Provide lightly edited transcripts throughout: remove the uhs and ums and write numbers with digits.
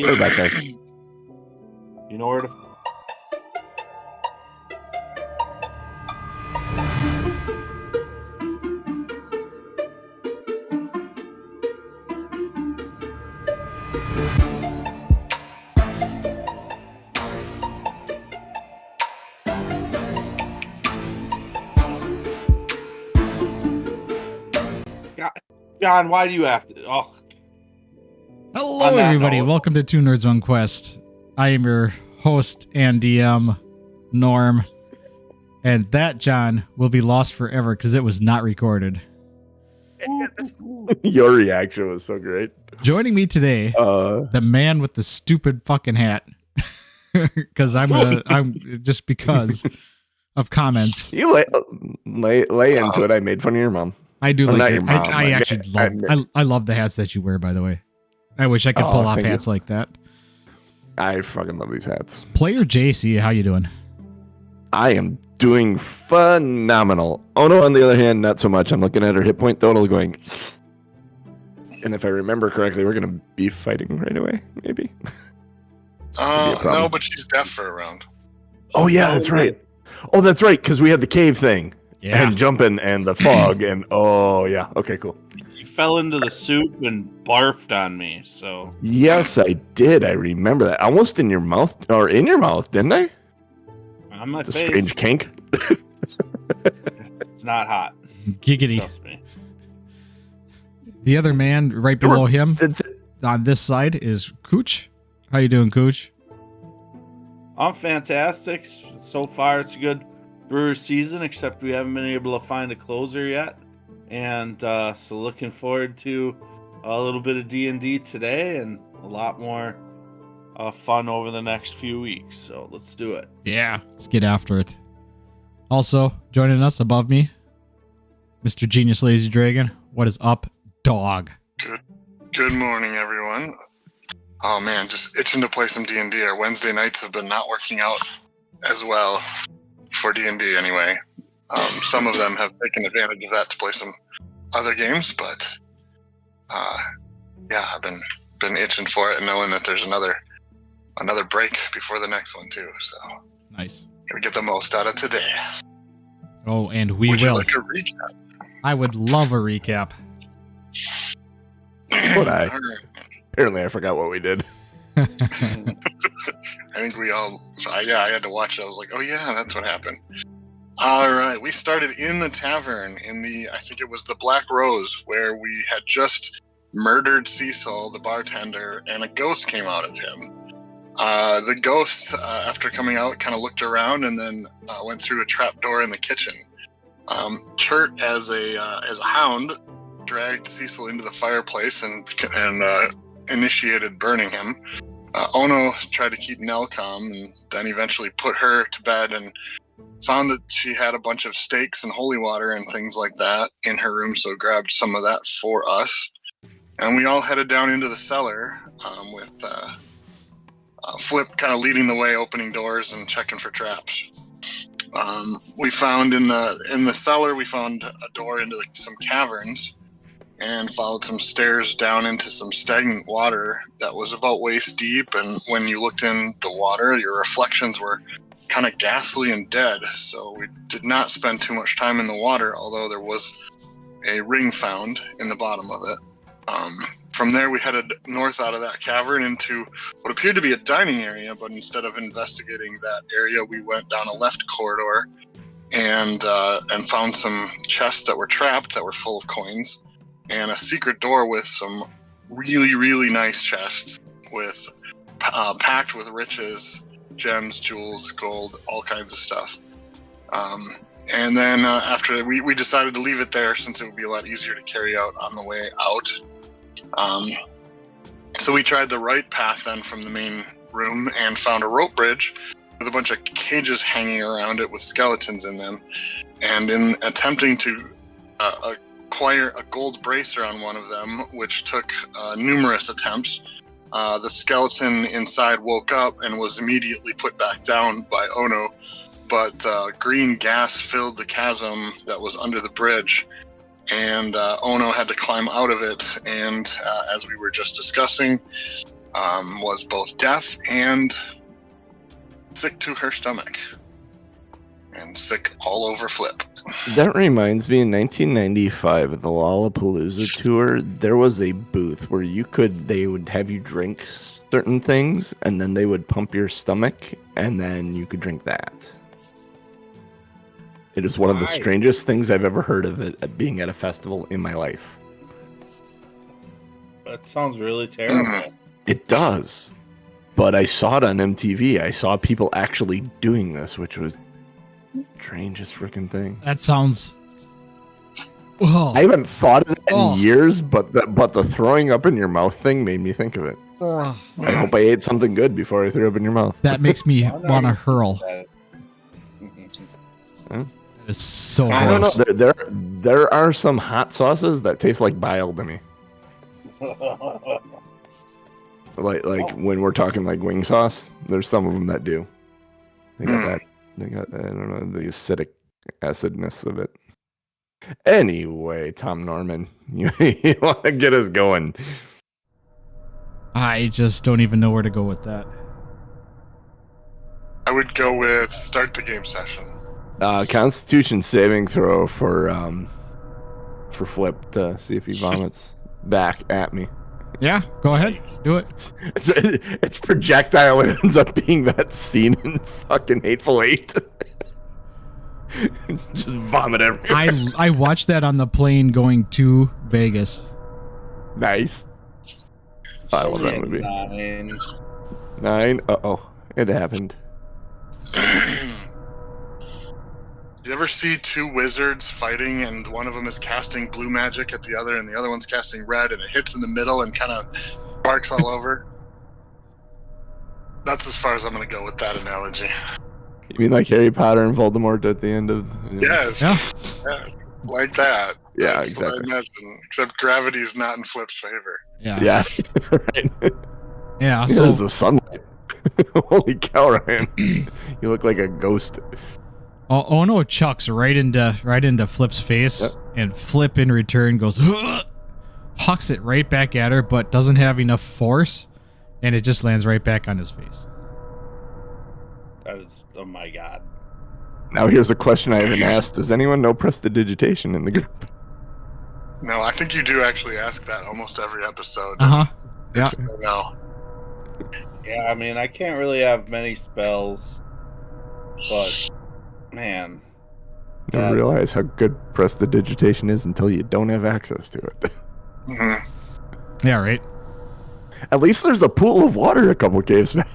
We're back, guys. You know where to. John, why do you have to? Oh. Hello, everybody. note. Welcome to Two Nerds One Quest. I am your host and DM, Norm. And that, John, will be lost forever because it was not recorded. Your reaction was so great. Joining me today, the man with the stupid fucking hat. Because I'm just because of comments. You lay into it. I made fun of your mom. I do Well, like not it. your mom. I actually love the hats that you wear, by the way. I wish I could pull off hats like that. I fucking love these hats. Player JC, how you doing? I am doing phenomenal. Ono, on the other hand, not so much. I'm looking at her hit point total going, and if I remember correctly, we're going to be fighting right away, maybe. No, but she's deaf for a round. Oh, yeah, that's right. Oh, that's right, because we had the cave thing. Yeah. And jumping and the fog and oh yeah. Okay, cool. You fell into the soup and barfed on me, so. Yes, I did. I remember that. Almost in your mouth or in your mouth, didn't I? On my It's a face. strange kink. It's not hot. Giggity. Trust me. The other man right below him on this side is Cooch. How you doing, Cooch? I'm fantastic. So far, it's a good brewer season, except we haven't been able to find a closer yet. And so looking forward to a little bit of D&D today and a lot more fun over the next few weeks. So let's do it. Yeah, let's get after it. Also, joining us above me, Mr. Genius Lazy Dragon. What is up, dog? Good morning, everyone. Oh man, just itching to play some D&D. Our Wednesday nights have been not working out as well for D&D anyway. Some of them have taken advantage of that to play some other games, but yeah, I've been itching for it and knowing that there's another break before the next one too. So Nice. gotta get the most out of today. Oh, and we Would you will. like a recap? I would love a recap. Would I? All right. Apparently, I forgot what we did. I think we all. I had to watch it. I was like, oh yeah, that's what happened. All right, we started in the tavern I think it was the Black Rose, where we had just murdered Cecil, the bartender, and a ghost came out of him. The ghost, after coming out, kind of looked around and then went through a trap door in the kitchen. Chert, as a hound, dragged Cecil into the fireplace and initiated burning him. Ono tried to keep Nell calm and then eventually put her to bed and found that she had a bunch of steaks and holy water and things like that in her room, so grabbed some of that for us. And we all headed down into the cellar with Flip kind of leading the way, opening doors and checking for traps. We found in the cellar, we found a door into some caverns and followed some stairs down into some stagnant water that was about waist deep. And when you looked in the water, your reflections were kind of ghastly and dead. So we did not spend too much time in the water, although there was a ring found in the bottom of it. From there, we headed north out of that cavern into what appeared to be a dining area, but instead of investigating that area, we went down a left corridor and found some chests that were trapped that were full of coins, and a secret door with some really, really nice chests with packed with riches, gems, jewels, gold, all kinds of stuff. And then after we decided to leave it there since it would be a lot easier to carry out on the way out. So we tried the right path then from the main room and found a rope bridge with a bunch of cages hanging around it with skeletons in them. And in attempting to acquire a gold bracer on one of them, which took numerous attempts, the skeleton inside woke up and was immediately put back down by Ono. But green gas filled the chasm that was under the bridge, and Ono had to climb out of it. And as we were just discussing, was both deaf and sick to her stomach. And sick all over Flip. That reminds me, in 1995 at the Lollapalooza tour, there was a booth where they would have you drink certain things, and then they would pump your stomach, and then you could drink that. It is one of the strangest things I've ever heard of it at being at a festival in my life. That sounds really terrible. It does. But I saw it on MTV. I saw people actually doing this, which was the strangest freaking thing. That sounds. Oh. I haven't thought of it in years, but the throwing up in your mouth thing made me think of it. I hope I ate something good before I threw up in your mouth. That makes me want to hurl. Huh? It's so I don't gross. know. There are some hot sauces that taste like bile to me. Like when we're talking like wing sauce, there's some of them that do. They got that. They got, I don't know, the acidic acidness of it. Anyway, Tom Norman, you want to get us going? I just don't even know where to go with that. I would go with start the game session. Constitution saving throw for Flip to see if he vomits back at me. Yeah, go ahead. Do it. It's projectile. It ends up being that scene in fucking Hateful Eight. Just vomit everywhere. I watched that on the plane going to Vegas. Nice. I love that movie. 9. It happened. You ever see two wizards fighting and one of them is casting blue magic at the other and the other one's casting red and it hits in the middle and kind of barks all over? That's as far as I'm going to go with that analogy. You mean like Harry Potter and Voldemort at the end of... Yes. Yeah. Yes. Like that. Yeah, That's exactly. what I imagine. Except gravity's not in Flip's favor. Yeah. Yeah. Right. Yeah. So So there's the sunlight. Holy cow, Ryan. You look like a ghost. oh no, chucks right into Flip's face, and Flip in return goes hucks it right back at her, but doesn't have enough force, and it just lands right back on his face. That is, oh my god. Now here's a question I haven't asked. Does anyone know prestidigitation in the group? No, I think you do actually ask that almost every episode. Yeah. It's no. Yeah, I mean, I can't really have many spells, but man, Never realize how good prestidigitation is until you don't have access to it. Mm-hmm. Yeah. Right. At least there's a pool of water a couple caves back.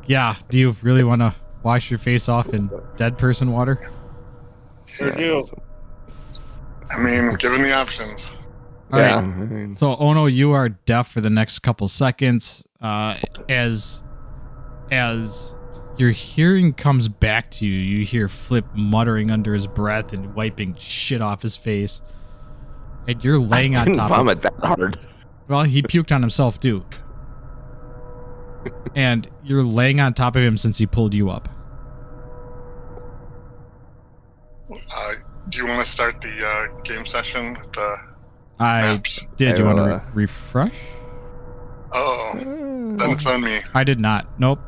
Yeah. Do you really want to wash your face off in dead person water? sure do. I mean, given the options. All Yeah. right. I mean, So Ono, you are deaf for the next couple seconds. As your hearing comes back to you, you hear Flip muttering under his breath and wiping shit off his face. And you're laying I on didn't top vomit that hard. Well, he puked on himself too. And you're laying on top of him since he pulled you up. Do you want to start the game session with the I maps? did. You I want will, to refresh? Oh, then it's on me. I did not. Nope.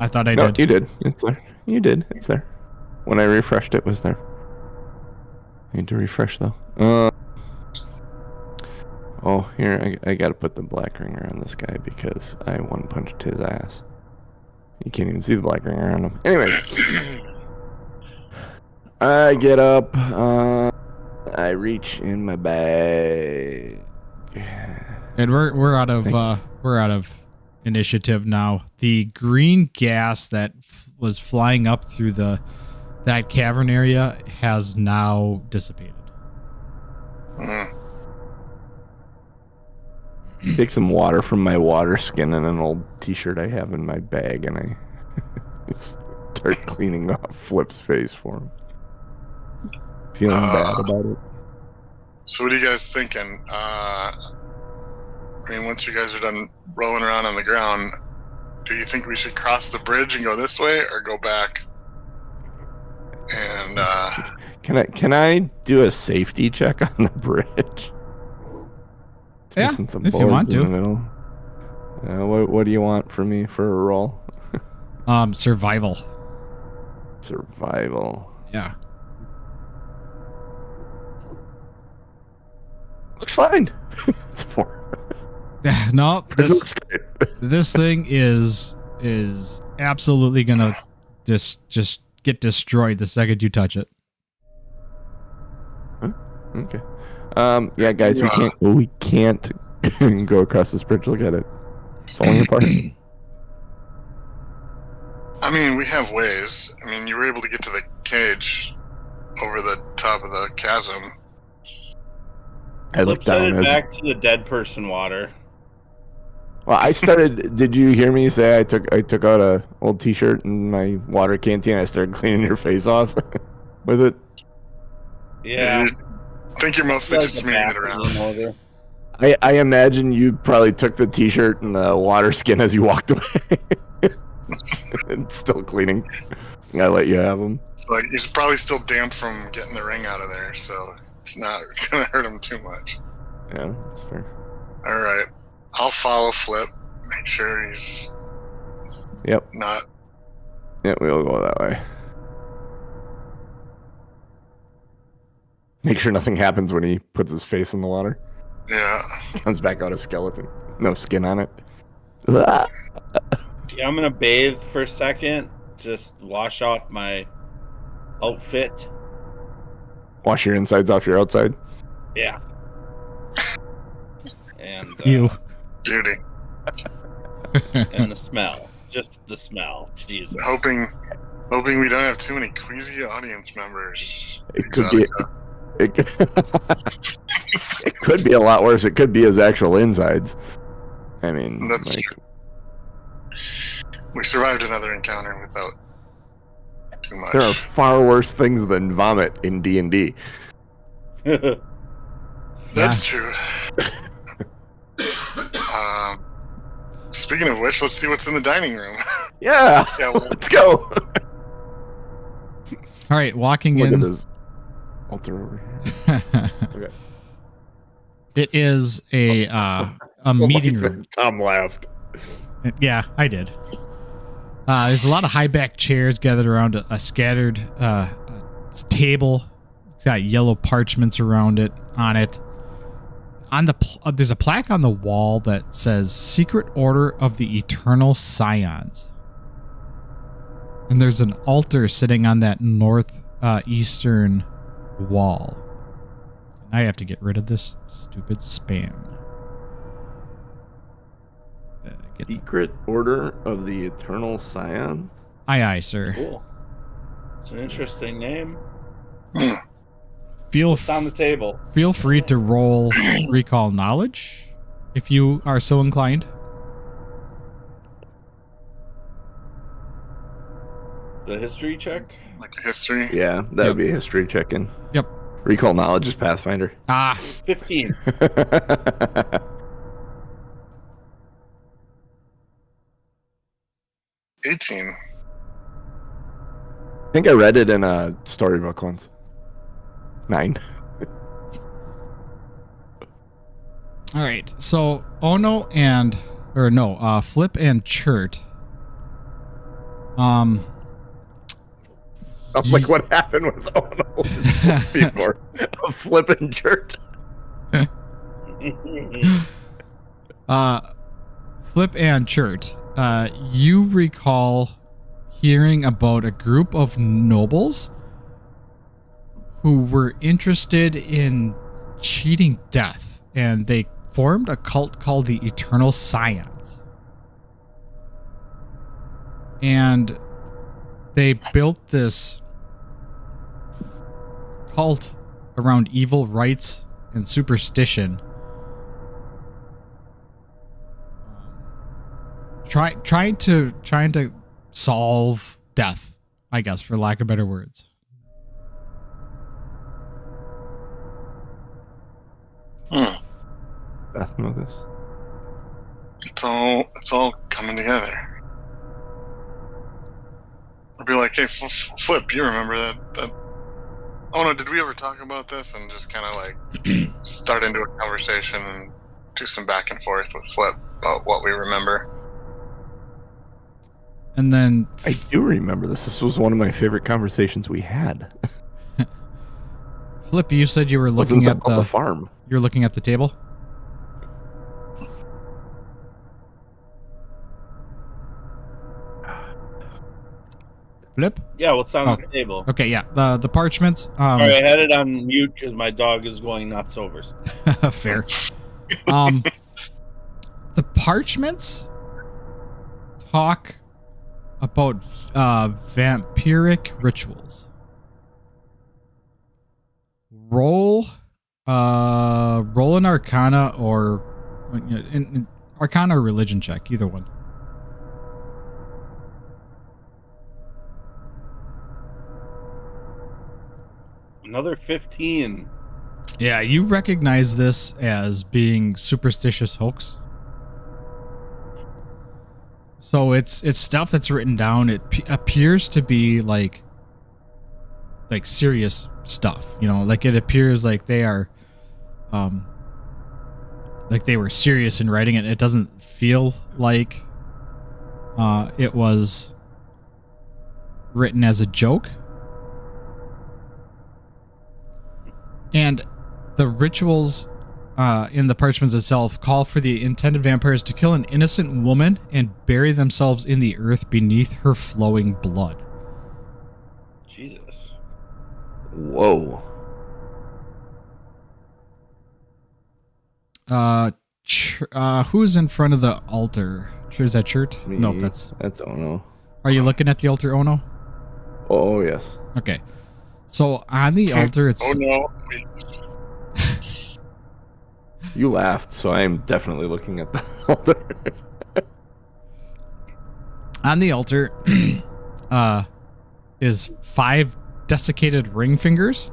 I thought I No, did. you did. It's there. You did. It's there. When I refreshed, it was there. Need to refresh though. Oh, here I gotta put the black ringer on this guy because I one punched his ass. You can't even see the black ringer on him. Anyway, I get up. I reach in my bag. And we're out of initiative now. The green gas that was flying up through that cavern area has now dissipated. Mm. Take some water from my water skin and an old t-shirt I have in my bag, and I start cleaning off Flip's face for him. Feeling bad about it. So what are you guys thinking? I mean, once you guys are done rolling around on the ground, do you think we should cross the bridge and go this way or go back? And Can I do a safety check on the bridge? Yeah, Missing some if you boards want in to. the middle. What do you want from me for a roll? Survival. Survival. Yeah. Looks fine. It's a 4. No, It looks great. this thing is absolutely gonna just get destroyed the second you touch it. Okay. Yeah, guys, we can't go across this bridge. Look at it. It's falling apart. I mean, we have ways. I mean, you were able to get to the cage over the top of the chasm. I looked down as back to the dead person water. well. I started. Did you hear me say I took out a old T-shirt and my water canteen? I started cleaning your face off with it. Yeah. I think you're mostly just smearing it around. I imagine you probably took the T-shirt and the water skin as you walked away. And still cleaning. I let you have them. It's like he's probably still damp from getting the ring out of there, so it's not gonna hurt him too much. Yeah, that's fair. All right, I'll follow Flip. Make sure he's not. Yeah, we'll go that way. Make sure nothing happens when he puts his face in the water. Yeah. Comes back out a skeleton. No skin on it. Yeah, I'm gonna bathe for a second. Just wash off my outfit. Wash your insides off your outside. Yeah. And You. Beauty. and the smell. Just the smell. Jesus. Hoping we don't have too many queasy audience members. It could be. It could be a lot worse. It could be his actual insides. I mean, that's true. We survived another encounter without too much. There are far worse things than vomit in D&D. That's true. Speaking of which, let's see what's in the dining room. Yeah, let's go. All right, walking Look in. at this altar over here. Okay. It is a meeting room. Tom laughed. Yeah, I did. There's a lot of high back chairs gathered around a scattered table. It's got yellow parchments around it. On it, there's a plaque on the wall that says "Secret Order of the Eternal Scions," and there's an altar sitting on that northeastern wall. I have to get rid of this stupid spam. Secret Order of the Eternal Scions? Aye, aye, sir. Cool. It's an interesting name. It's on the table. Feel free to roll recall knowledge if you are so inclined. The history check? Like a history? Yeah, that would be a history check-in. Yep. Recall knowledge is Pathfinder. 15. 18. I think I read it in a storybook once. 9. All right. So Flip and Chert. Sounds like what happened with Ono before. A Flip and Chert. Flip and Chert. You recall hearing about a group of nobles who were interested in cheating death, and they formed a cult called the Eternal Scions. And they built this cult around evil rites and superstition, trying to solve death, I guess, for lack of better words. Beth know this. It's all coming together. I'll be like, hey, Flip, you remember that? Oh no, did we ever talk about this? And just kind of like start into a conversation and do some back and forth with Flip. about what we remember. And then I do remember this. This was one of my favorite conversations we had. Flip, you said you were Wasn't looking that at about the farm? You're looking at the table. Flip. Yeah, what's on Oh. the table? Okay, yeah. The parchments. All right, I had it on mute because my dog is going nuts over. Fair. The parchments talk about vampiric rituals. Roll an Arcana or Arcana or religion check, either one. Another 15. Yeah, you recognize this as being superstitious hoax. So it's stuff that's written down. It appears to be like serious stuff, you know, like it appears like they are like they were serious in writing it. It doesn't feel like it was written as a joke. And the rituals in the parchments itself call for the intended vampires to kill an innocent woman and bury themselves in the earth beneath her flowing blood. Jesus. Whoa. Who's in front of the altar? Is that Chert? Me. No, that's Ono. Are you looking at the altar, Ono? Oh, yes. Okay. So on the altar, it's... Oh, no. You laughed, so I am definitely looking at the altar. On the altar is 5 desiccated ring fingers.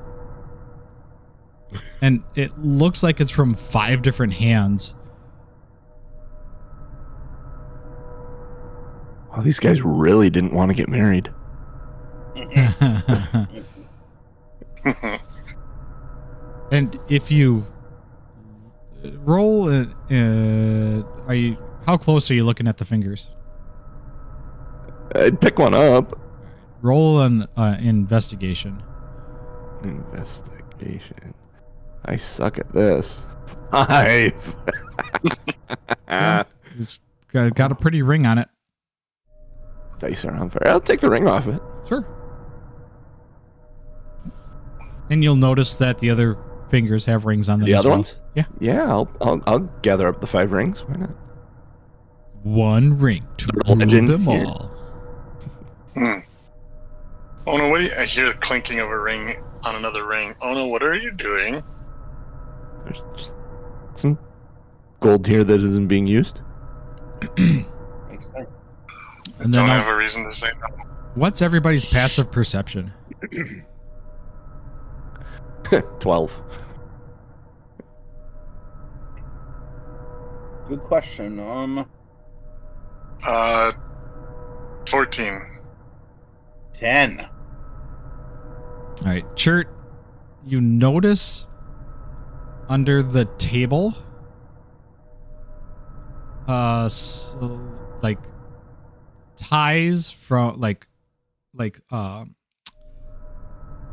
And it looks like it's from 5 different hands. Oh, these guys really didn't want to get married. And if you roll, how close are you looking at the fingers? I'd pick one up. Roll an investigation. Investigation. I suck at this. 5. It's got a pretty ring on it. Dice are on fire. I'll take the ring off it. Sure. And you'll notice that the other fingers have rings on them. The as other well. ones? Yeah. Yeah, I'll gather up the 5 rings. Why not? 1 ring to rule Legend them here. all. Oh no, what do you... I hear the clinking of a ring on another ring. Oh no, what are you doing? There's just some gold here that isn't being used. Makes sense. And Don't then have a reason to say no. what's everybody's passive perception? 12. Good question. 14. 10. All right, Chert, you notice under the table, like ties from like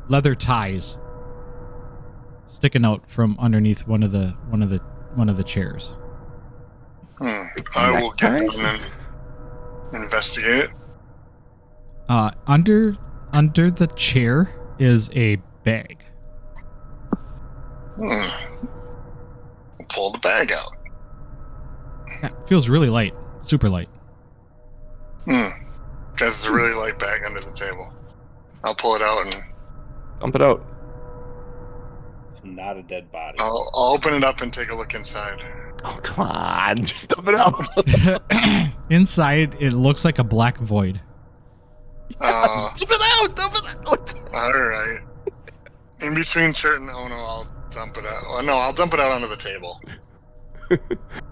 leather ties sticking out from underneath one of the chairs. I will get Neckties? down and investigate. Under the chair is a bag. We'll pull the bag out. Yeah, feels really light, super light. Guys, it's a really light bag under the table. I'll pull it out and Dump it out. Not a dead body. I'll open it up and take a look inside. Oh, come on. Just dump it out. Inside, it looks like a black void. Dump it out. Dump it out. Alright. In between Chert and Ono, I'll dump it out. Well, no, I'll dump it out onto the table.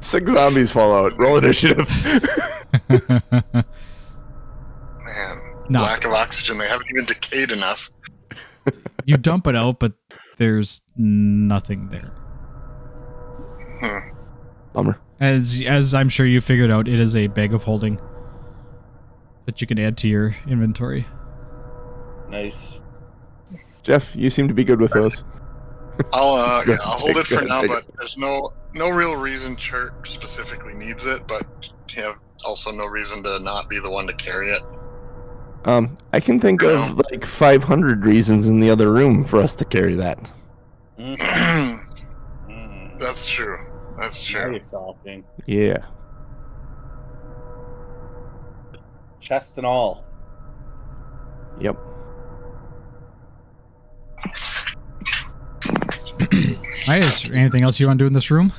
6 zombies fall out. Roll initiative. Man, No. lack of oxygen. They haven't even decayed enough. You dump it out, but there's nothing there. Bummer. As I'm sure you figured out, it is a bag of holding that you can add to your inventory. Nice. Jeff, you seem to be good with those. I'll Go hold it for now, take but it. there's no real reason Chirk specifically needs it, but you have also no reason to not be the one to carry it. I can think of like 500 reasons in the other room for us to carry that. That's true. That's Now true. you're talking. Yeah. Chest and all. Yep. Alright, is there anything else you want to do in this room?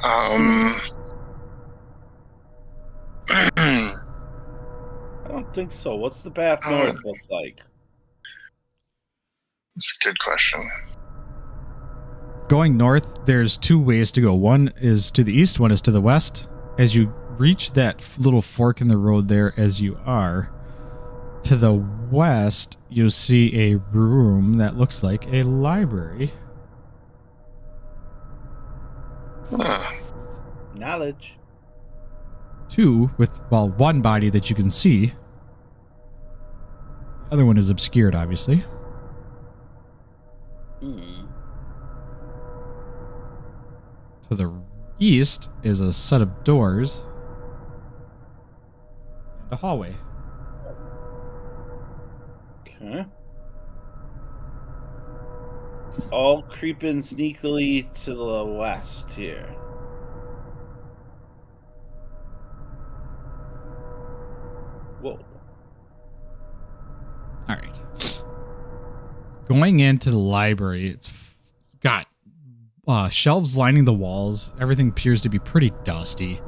I don't think so. What's the path north look like? That's a good question. Going north, there's two ways to go. One is to the east, one is to the west. As you reach that little fork in the road there as you are, to the west, you'll see a room that looks like a library. Huh. Knowledge. One body that you can see. The other one is obscured, obviously. To the east is a set of doors and a hallway. Okay. All creeping sneakily to the west here. Whoa. All right. Going into the library, it's got shelves lining the walls. Everything appears to be pretty dusty.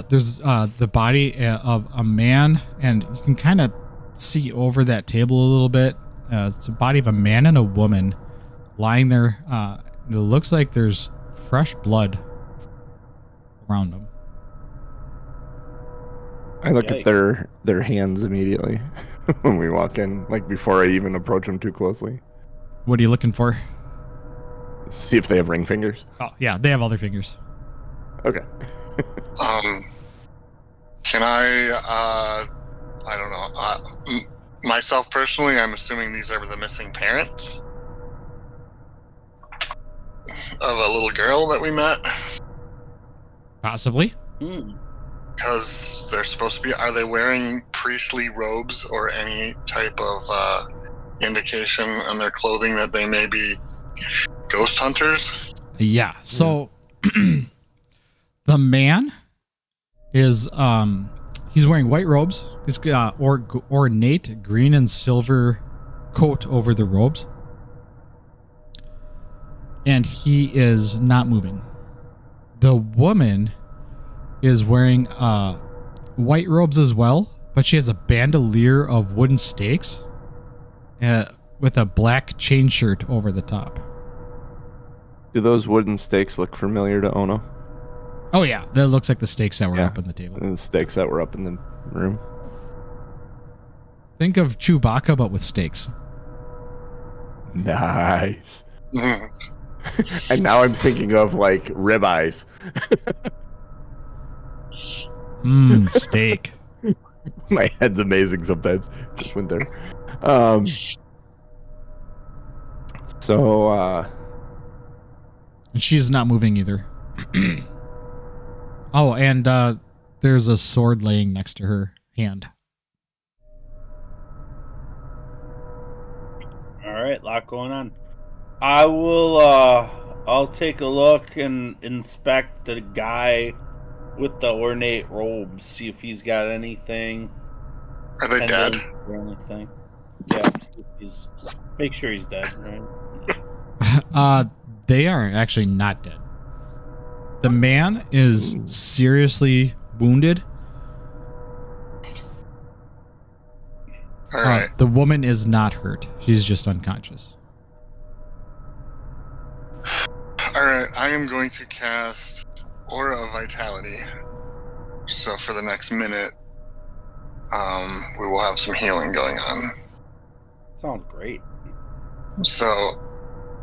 There's the body of a man, and you can kind of see over that table a little bit. It's a body of a man and a woman lying there. It looks like there's fresh blood around them. I look at their hands immediately when we walk in, like before I even approach them too closely. What are you looking for? See if they have ring fingers. Oh, yeah, they have all their fingers. Okay. Can I don't know. Myself personally, I'm assuming these are the missing parents of a little girl that we met. Possibly. Because they're supposed to be. Are they wearing priestly robes or any type of indication on their clothing that they may be ghost hunters? Yeah. So the man is he's wearing white robes. He's got ornate green and silver coat over the robes. And he is not moving. The woman is wearing white robes as well, but she has a bandolier of wooden stakes with a black chain shirt over the top. Do those wooden stakes look familiar to Ono? Oh yeah, that looks like the stakes that were up on the table. The stakes that were up in the room. Think of Chewbacca, but with stakes. Nice. And now I'm thinking of like ribeyes. Steak. My head's amazing sometimes. Just went there. And she's not moving either. Oh, and there's a sword laying next to her hand. All right, lot going on. I will. I'll take a look and inspect the guy with the ornate robes. See if he's got anything. Are they dead? Or anything? Yeah. Make sure he's dead. Right? They are actually not dead. The man is seriously wounded. All right. The woman is not hurt. She's just unconscious. All right. I am going to cast Aura of Vitality. So for the next minute, we will have some healing going on. Sounds great. So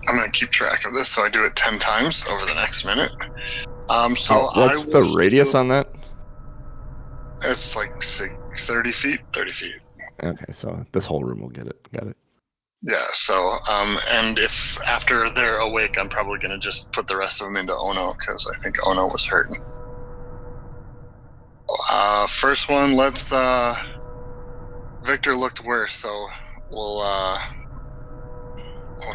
I'm going to keep track of this, so I do it 10 times over the next minute. So what's the radius on that? It's like 30 feet. 30 feet. Okay, so this whole room will get it. Got it. Yeah, so, and if after they're awake, I'm probably going to just put the rest of them into Ono, because I think Ono was hurting. First one, let's, Victor looked worse, so we'll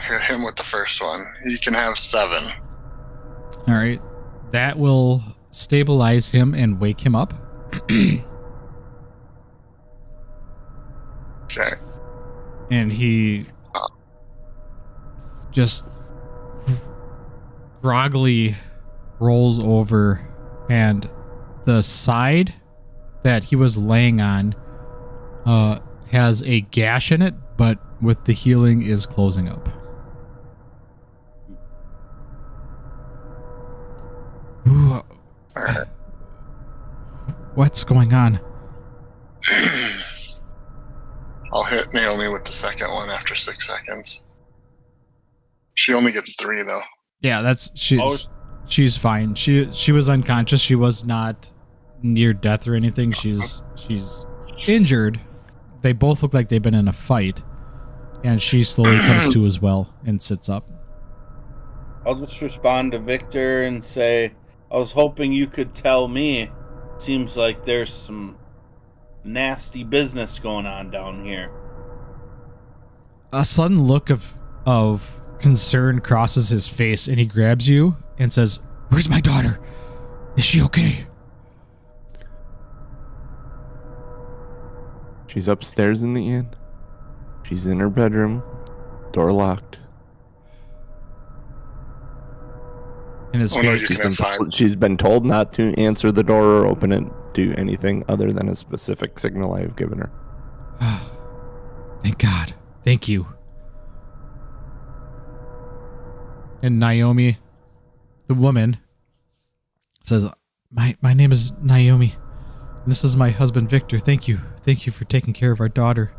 hit him with the first one. He can have 7. All right. That will stabilize him and wake him up. Okay. And he just groggily rolls over, and the side that he was laying on has a gash in it, but with the healing is closing up. Ooh, Alright. what's going on? I'll hit Naomi with the second one after 6 seconds. She only gets 3, though. Yeah, that's she. Oh. She's fine. She was unconscious. She was not near death or anything. She's injured. They both look like they've been in a fight, and she slowly comes to as well and sits up. I'll just respond to Victor and say, I was hoping you could tell me. Seems like there's some nasty business going on down here. A sudden look of concern crosses his face, and he grabs you and says, "Where's my daughter? Is she okay?" She's upstairs in the inn. She's in her bedroom. Door locked. And his Oh no, face, you can have 5. She's been told not to answer the door or open it, do anything other than a specific signal I have given her. Thank God. Thank you. And Naomi, the woman, says, My name is Naomi. And this is my husband, Victor. Thank you. Thank you for taking care of our daughter.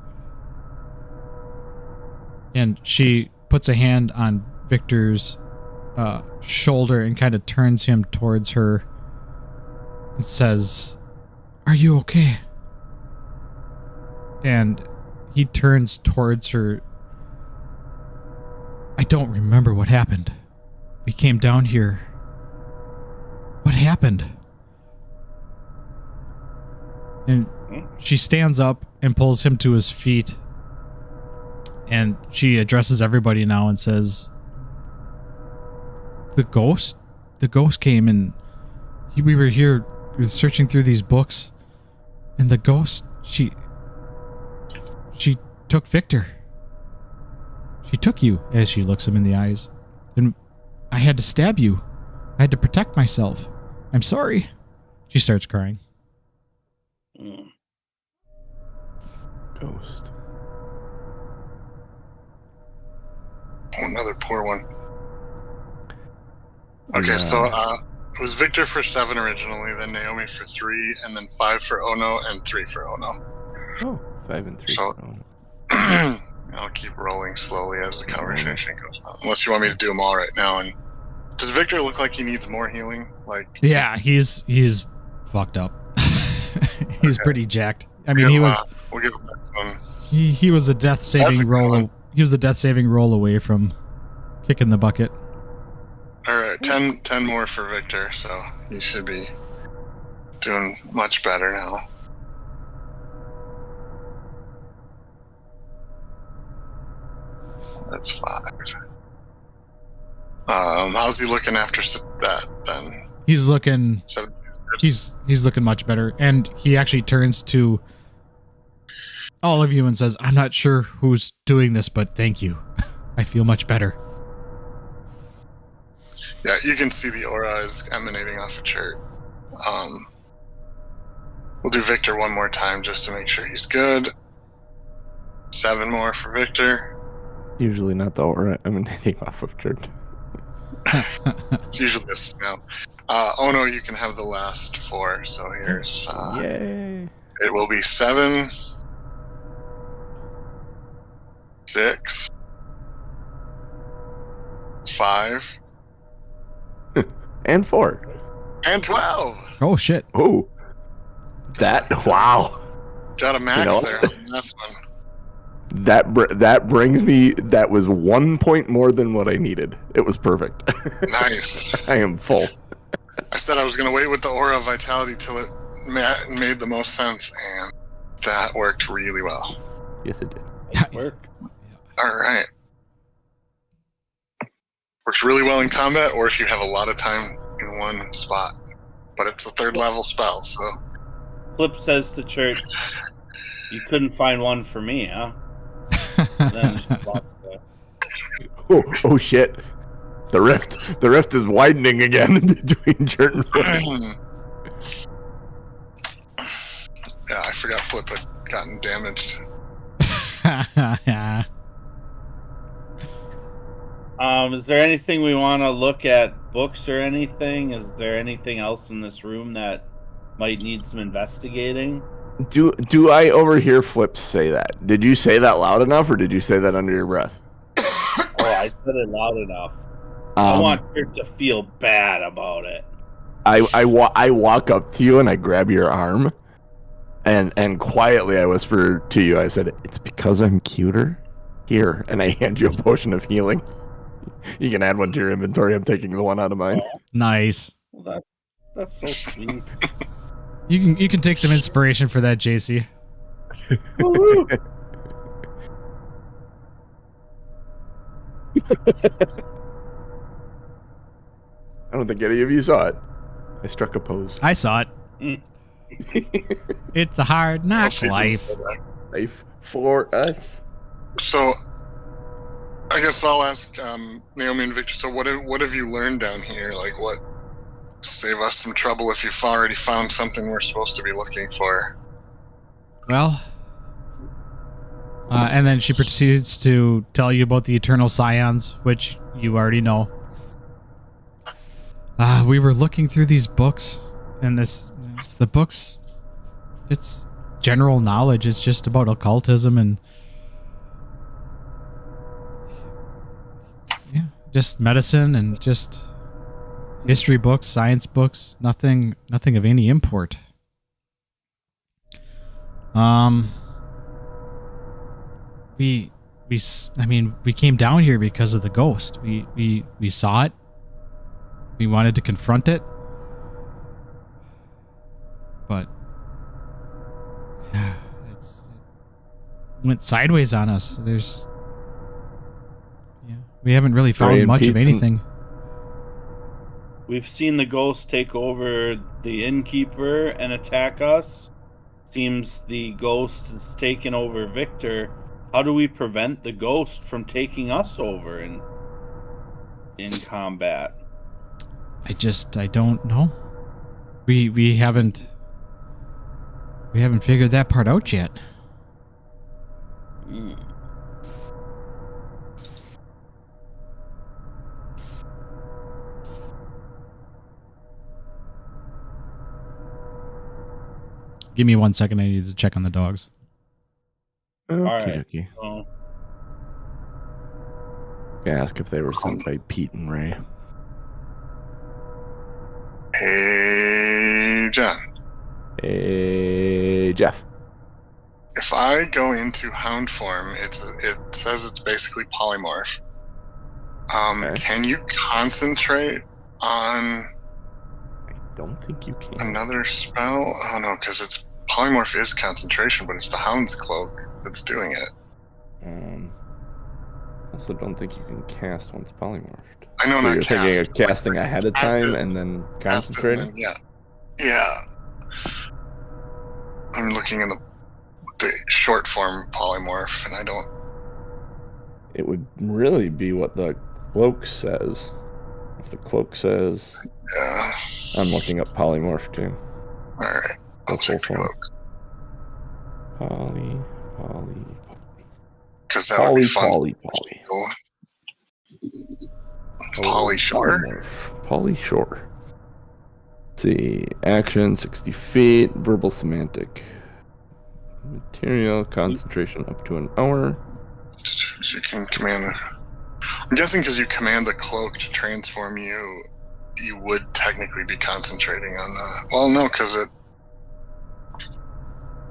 And she puts a hand on Victor's shoulder and kind of turns him towards her and says, "Are you okay?" And he turns towards her. "I don't remember what happened. We came down here. What happened?" And she stands up and pulls him to his feet. And she addresses everybody now and says, The ghost came, and we were here searching through these books, and the ghost, she took Victor. She took you," as she looks him in the eyes. "And I had to stab you. I had to protect myself. I'm sorry." She starts crying. Ghost. Oh, another poor one. Okay, so it was Victor for 7 originally, then Naomi for 3, and then 5 for Ono, and 3 for Ono. Oh, 5 and 3. So- I'll keep rolling slowly as the conversation goes on. Unless you want me to do them all right now. And does Victor look like he needs more healing? Like, Yeah, he's fucked up. He's Okay. pretty jacked. I mean, he was we'll give him this one. he was a death That's a saving good roll. one. He was a death saving roll away from kicking the bucket. All right, 10 more for Victor, so he should be doing much better now. That's 5. How's he looking after that then? He's looking 17 is good. he's looking much better, and he actually turns to all of you and says, "I'm not sure who's doing this, but thank you. I feel much better." Yeah, you can see the aura is emanating off a chart. We'll do Victor one more time just to make sure he's good. 7 more for Victor. Usually not the aura emanating off of church. It's usually a smell. Ono, you can have the last 4. So here's Yay. it will be 7, 6, 5, And 4. and 12. Oh shit! Oh, wow. Got a max know- there on the last one. That brings me. That was 1 point more than what I needed. It was perfect. Nice. I am full. I said I was going to wait with the Aura of Vitality till it made the most sense, and that worked really well. Yes, it did. Nice work. All right. Works really well in combat, or if you have a lot of time in one spot. But it's a 3rd level spell, so. Flip says to Church, "You couldn't find one for me, huh?" Then she walks away. Oh shit! The rift is widening again between Jert and Flip. Yeah, I forgot Flip had gotten damaged. Is there anything we want to look at? Books or anything? Is there anything else in this room that might need some investigating? Do I overhear Flip say that? Did you say that loud enough, or did you say that under your breath? Oh, I said it loud enough. I want her to feel bad about it. I walk up to you and I grab your arm, and quietly I whisper to you. I said, "It's because I'm cuter." Here, and I hand you a potion of healing. You can add one to your inventory. I'm taking the one out of mine. Nice. Well, that's so sweet. You can take some inspiration for that, JC. I don't think any of you saw it. I struck a pose. I saw it. Mm. It's a hard knock I'll see life. Life for us. So, I guess I'll ask Naomi and Victor. So, what have you learned down here? Like, what save us some trouble if you've already found something we're supposed to be looking for? Well, and then she proceeds to tell you about the Eternal Scions, which you already know. We were looking through these books, and the books, it's general knowledge. It's just about occultism and just medicine and just history books, science books, nothing of any import. We came down here because of the ghost. We saw it. We wanted to confront it. But it went sideways on us. We haven't really found much of anything. We've seen the ghost take over the innkeeper and attack us. Seems the ghost has taken over Victor. How do we prevent the ghost from taking us over in combat? I don't know. We haven't figured that part out yet. Mm. Give me 1 second. I need to check on the dogs. Alright. Okay. Oh. Ask if they were sent by Pete and Ray. Hey, John. Hey, Jeff. If I go into hound form, it says it's basically polymorph. Okay. Can you concentrate on I don't think you can. another spell? Oh no, because it's polymorph is concentration, but it's the hound's cloak that's doing it. Also, don't think you can cast once polymorphed. I know, So not you're thinking cast. of casting ahead of Cast time it. and then Cast it, concentrating? and then- yeah. I'm looking in the short form polymorph, and I don't. It would really be what the cloak says. If the cloak says, Yeah. I'm looking up polymorph too. All right. I'll Full check the form. cloak Poly. because that would be fun. Poly. Polyshore. Polyshore. Let's see. Action 60 feet. Verbal semantic. Material concentration up to an hour. You can command I'm guessing because you command the cloak to transform you, you would technically be concentrating on the. Well, no, because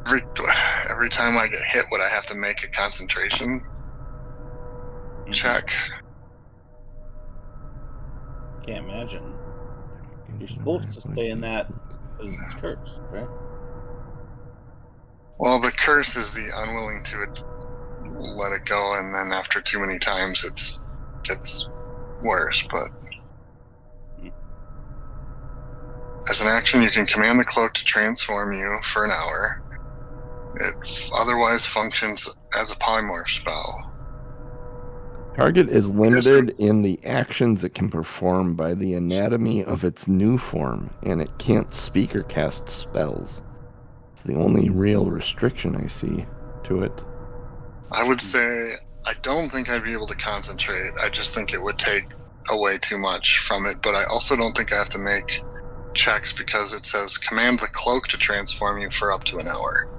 every time I get hit, would I have to make a concentration check? Can't imagine. You're supposed to stay in that because it's cursed, right? Well, the curse is the unwilling to let it go, and then after too many times, it gets worse. But as an action, you can command the cloak to transform you for an hour. It otherwise functions as a polymorph spell. Target is limited in the actions it can perform by the anatomy of its new form, and it can't speak or cast spells. It's the only real restriction I see to it. I would say I don't think I'd be able to concentrate. I just think it would take away too much from it, but I also don't think I have to make checks because it says command the cloak to transform you for up to an hour.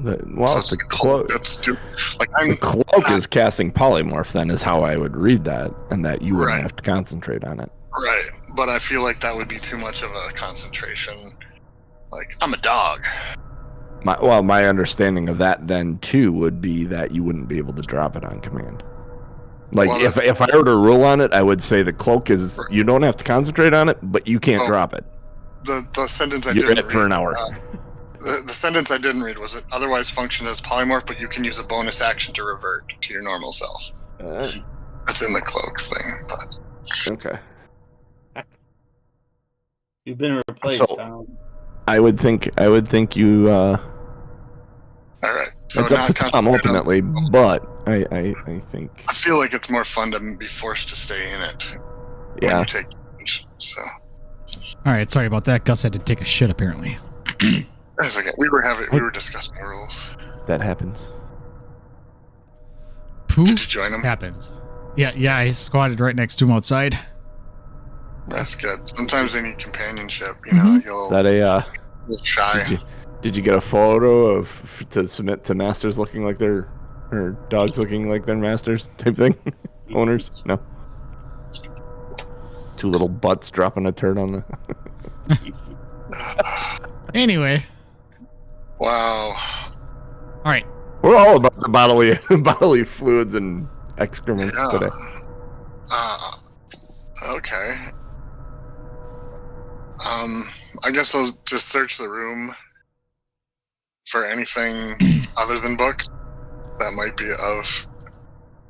So it's the cloak that's the cloak is casting polymorph, then, is how I would read that, and that you wouldn't have to concentrate on it. Right, but I feel like that would be too much of a concentration. Like, I'm a dog. My understanding of that then too would be that you wouldn't be able to drop it on command. Like, if I were to rule on it, I would say the cloak is you don't have to concentrate on it, but you can't drop it. The sentence I You're didn't in it read, for an hour. The sentence I didn't read was it otherwise functions as polymorph, but you can use a bonus action to revert to your normal self. That's in the cloak thing, but okay. You've been replaced. So, I would think you. All right. So it's up to Tom ultimately, but I think I feel like it's more fun to be forced to stay in it. Yeah. When you take damage, so. All right. Sorry about that. Gus had to take a shit apparently. That's okay. We were discussing rules. That happens. Pooh Did you join him? Happens. Yeah. I squatted right next to him outside. That's good. Sometimes they need companionship. You know, Is that a shy. Did you get a photo to submit to masters looking like their or dogs looking like their masters type thing? Owners? No. Two little butts dropping a turd on the. Anyway. Wow. All right. We're all about the bodily fluids and excrements today. Okay. I guess I'll just search the room for anything other than books that might be of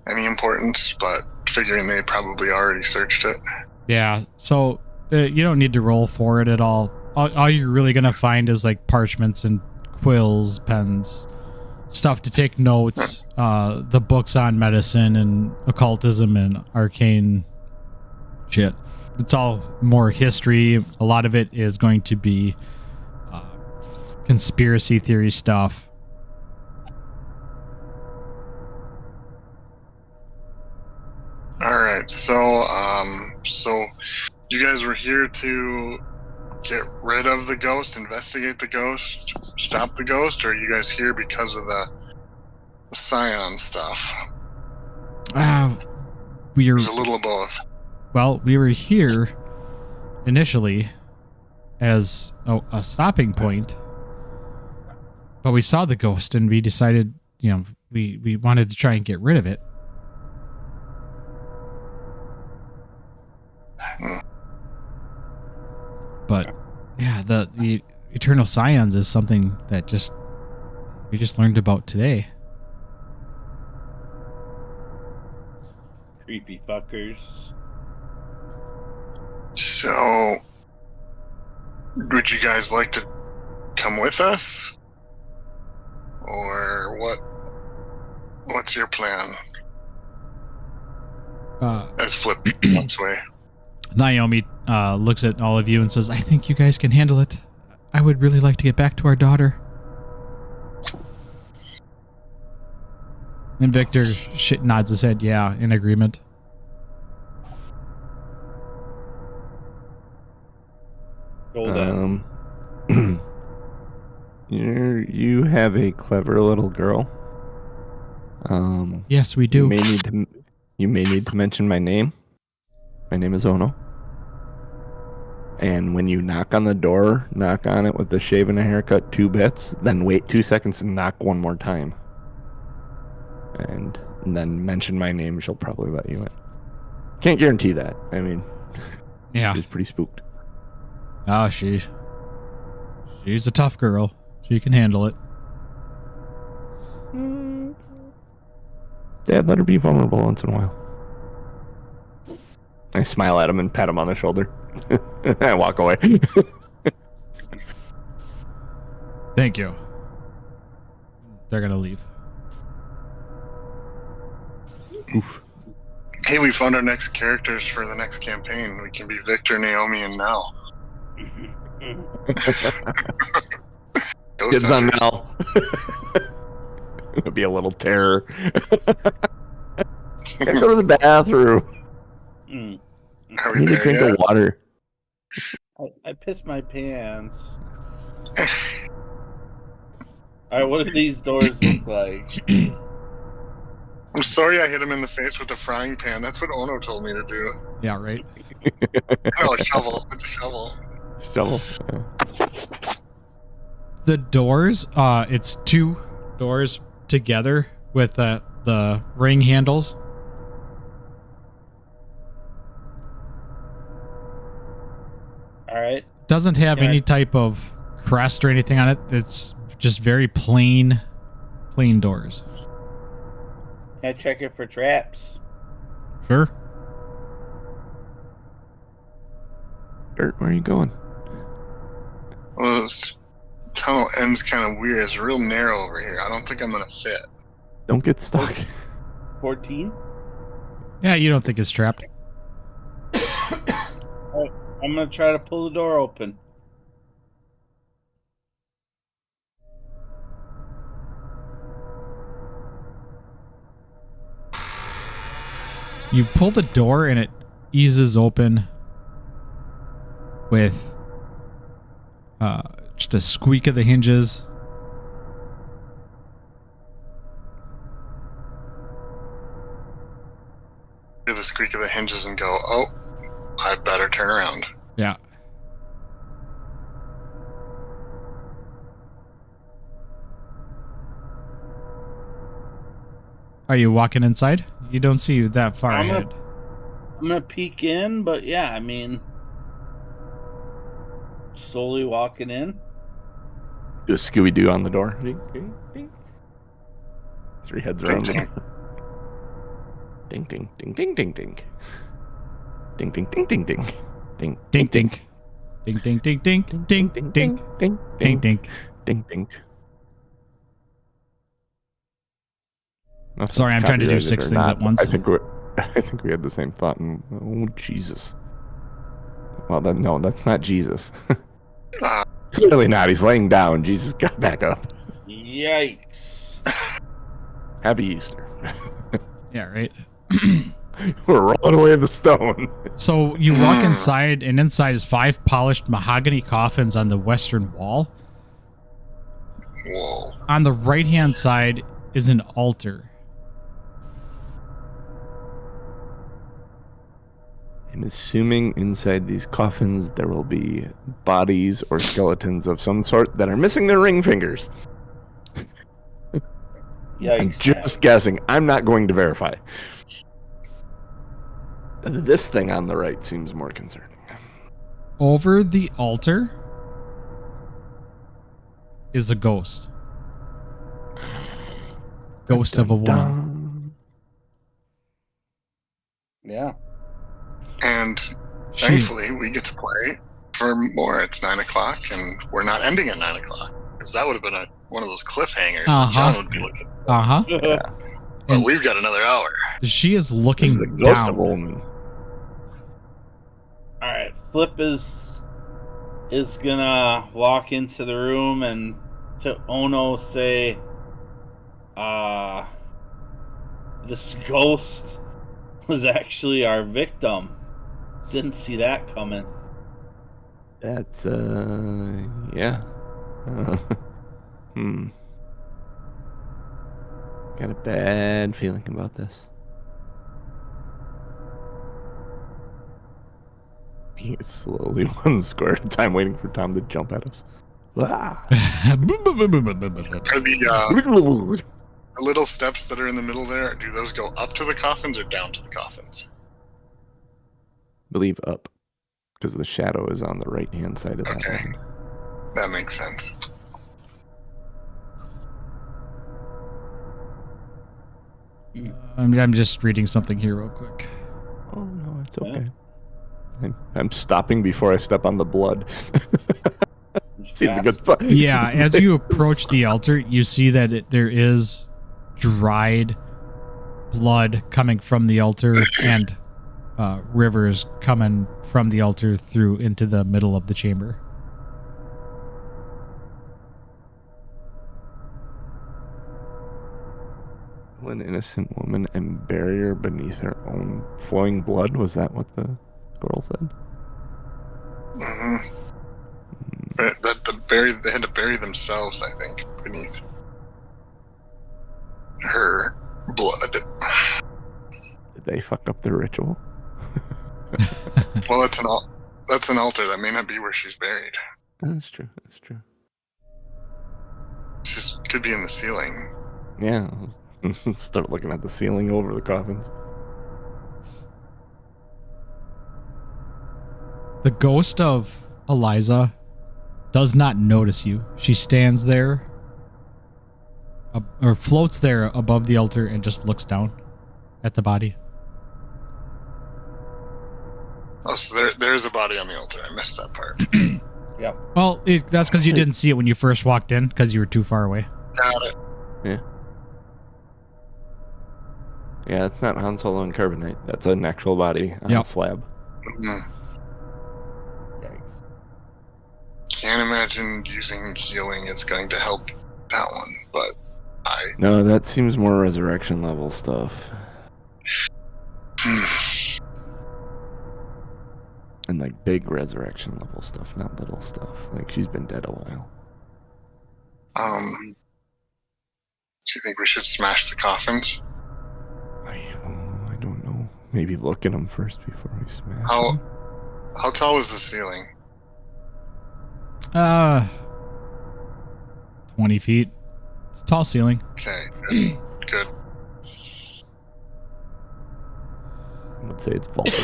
any importance, but figuring they probably already searched it. Yeah, so you don't need to roll for it at all. All you're really going to find is like parchments and quills, pens, stuff to take notes, the books on medicine and occultism and arcane shit. It's all more history. A lot of it is going to be conspiracy theory stuff. All right, so you guys were here to get rid of the ghost, investigate the ghost, stop the ghost, or are you guys here because of the Scion stuff? There's a little of both. Well, we were here initially as a stopping point, but we saw the ghost and we decided, we wanted to try and get rid of it. But yeah, the Eternal Scions is something that we just learned about today. Creepy fuckers. So, would you guys like to come with us? Or what's your plan? As Flip once way. Naomi looks at all of you and says, I think you guys can handle it. I would really like to get back to our daughter. And Victor nods his head, yeah, in agreement. You have a clever little girl. Yes, we You do. may need to mention my name. My name is Ono. And when you knock on the door, knock on it with a shave and a haircut, 2 bits, then wait 2 seconds and knock one more time. And then mention my name, she'll probably let you in. Can't guarantee that. I mean, Yeah. she's pretty spooked. Oh, she's a tough girl. She can handle it. Dad, let her be vulnerable once in a while. I smile at him and pat him on the shoulder. I walk away. Thank you. They're gonna leave. Oof. Hey, we found our next characters for the next campaign. We can be Victor, Naomi, and Nell. Ghost Dibs on hunters. Mel. It'll be a little terror. Gotta go to the bathroom. Are I we need a there drink yet? of water. I pissed my pants. All right, what do these doors look like? I'm sorry I hit him in the face with a frying pan. That's what Ono told me to do. Yeah, right. No, a shovel. It's a shovel. Shovel. The doors, it's 2 doors together with the ring handles. All right. Doesn't have Can I- any type of crest or anything on it. It's just very plain doors. Can I check it for traps? Sure. Dirt, where are you going? Well, this tunnel ends kind of weird. It's real narrow over here. I don't think I'm going to fit. Don't get stuck. 14? Yeah, you don't think it's trapped. I'm going to try to pull the door open. You pull the door and it eases open with just a squeak of the hinges. Hear the squeak of the hinges and go, oh, I better turn around. Yeah. Are you walking inside? You don't see that far I'm ahead. I'm going to peek in, but yeah, I mean, slowly walking in. Do a Scooby-Doo on the door. Ding, ding, ding. 3 heads around Ding, it. Ding, ding, ding, ding, ding, ding. Ding, ding, ding, ding, ding. Ding, Ding ding. Ding ding ding ding ding ding ding ding, ding ding, ding. ding, ding. Sorry, I'm trying to do Copyrighted 6 or things not, at once. I think we had the same thought. And, oh Jesus! Well, no, that's not Jesus. Uh, Clearly not. He's laying down. Jesus got back up. Yikes. Happy Easter. Yeah, right. We're rolling away the stone. So you walk inside, and inside is 5 polished mahogany coffins on the western wall. whoa. On the right-hand side is an altar. I'm assuming inside these coffins there will be bodies or skeletons of some sort that are missing their ring fingers. Yikes. I'm just guessing. I'm not going to verify. This thing on the right seems more concerning. Over the altar is a ghost. Ghost of a woman. Dun. Yeah. And She, thankfully, we get to play for more. It's 9 o'clock, and we're not ending at 9 o'clock. Because that would have been one of those cliffhangers that John would be looking for. uh-huh. But And we've got another hour. she is looking This is a ghost of a down. woman. All right, Flip is gonna walk into the room and to Ono say, this ghost was actually our victim. Didn't see that coming. That's yeah. Got a bad feeling about this. He is slowly one square at a time waiting for Tom to jump at us. Ah. Are the little steps that are in the middle there, do those go up to the coffins or down to the coffins? Believe up. Because the shadow is on the right-hand side of that Okay. end. That makes sense. I'm just reading something here real quick. Oh, no, it's okay. I'm stopping before I step on the blood. Seems a good spot. Yeah, as you approach the altar, you see that there is dried blood coming from the altar and rivers coming from the altar through into the middle of the chamber. An innocent woman and bury her beneath her own flowing blood. Was that what the girl said? Mm-hmm. They had to bury themselves, I think, beneath her blood. Did they fuck up the ritual? Well, that's an altar. That may not be where she's buried. That's true. That's true. She could be in the ceiling. Yeah. Start looking at the ceiling over the coffins. The ghost of Eliza does not notice you. She stands there or floats there above the altar and just looks down at the body. Oh, so there's a body on the altar. I missed that part. Yep. Well, that's because you didn't see it when you first walked in because you were too far away. Got it. Yeah. Yeah, it's not Han Solo and carbonite. That's an actual body on a slab. Mm-hmm. Yikes. Can't imagine using healing is going to help that one, but No, that seems more resurrection level stuff. And like big resurrection level stuff, not little stuff. Like she's been dead a while. Do you think we should smash the coffins? I don't know. Maybe look at them first before we smash them. How tall is the ceiling? 20 feet. It's a tall ceiling. Okay, good. I would say it's vaulted.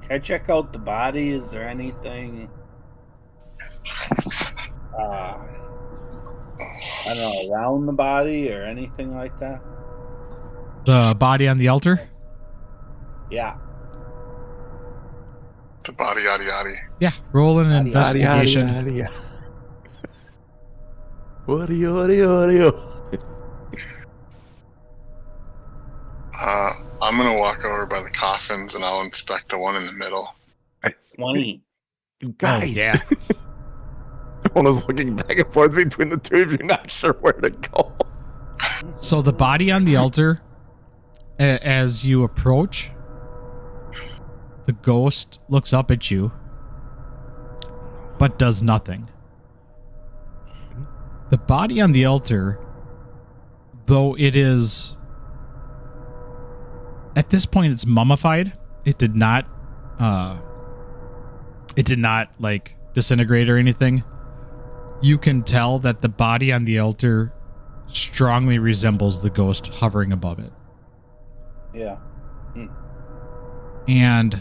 Can I check out the body? Is there anything I don't know, around the body or anything like that? The body on the altar? Yeah. The body, yada yada. Yeah, roll an investigation. I'm gonna walk over by the coffins and I'll inspect the one in the middle. 20. Guys. Oh, yeah. One was looking back and forth between the two of you, not sure where to go. So the body on the altar, as you approach, the ghost looks up at you, but does nothing. The body on the altar, though it is, at this point, it's mummified. It did not like disintegrate or anything. You can tell that the body on the altar strongly resembles the ghost hovering above it. Yeah. And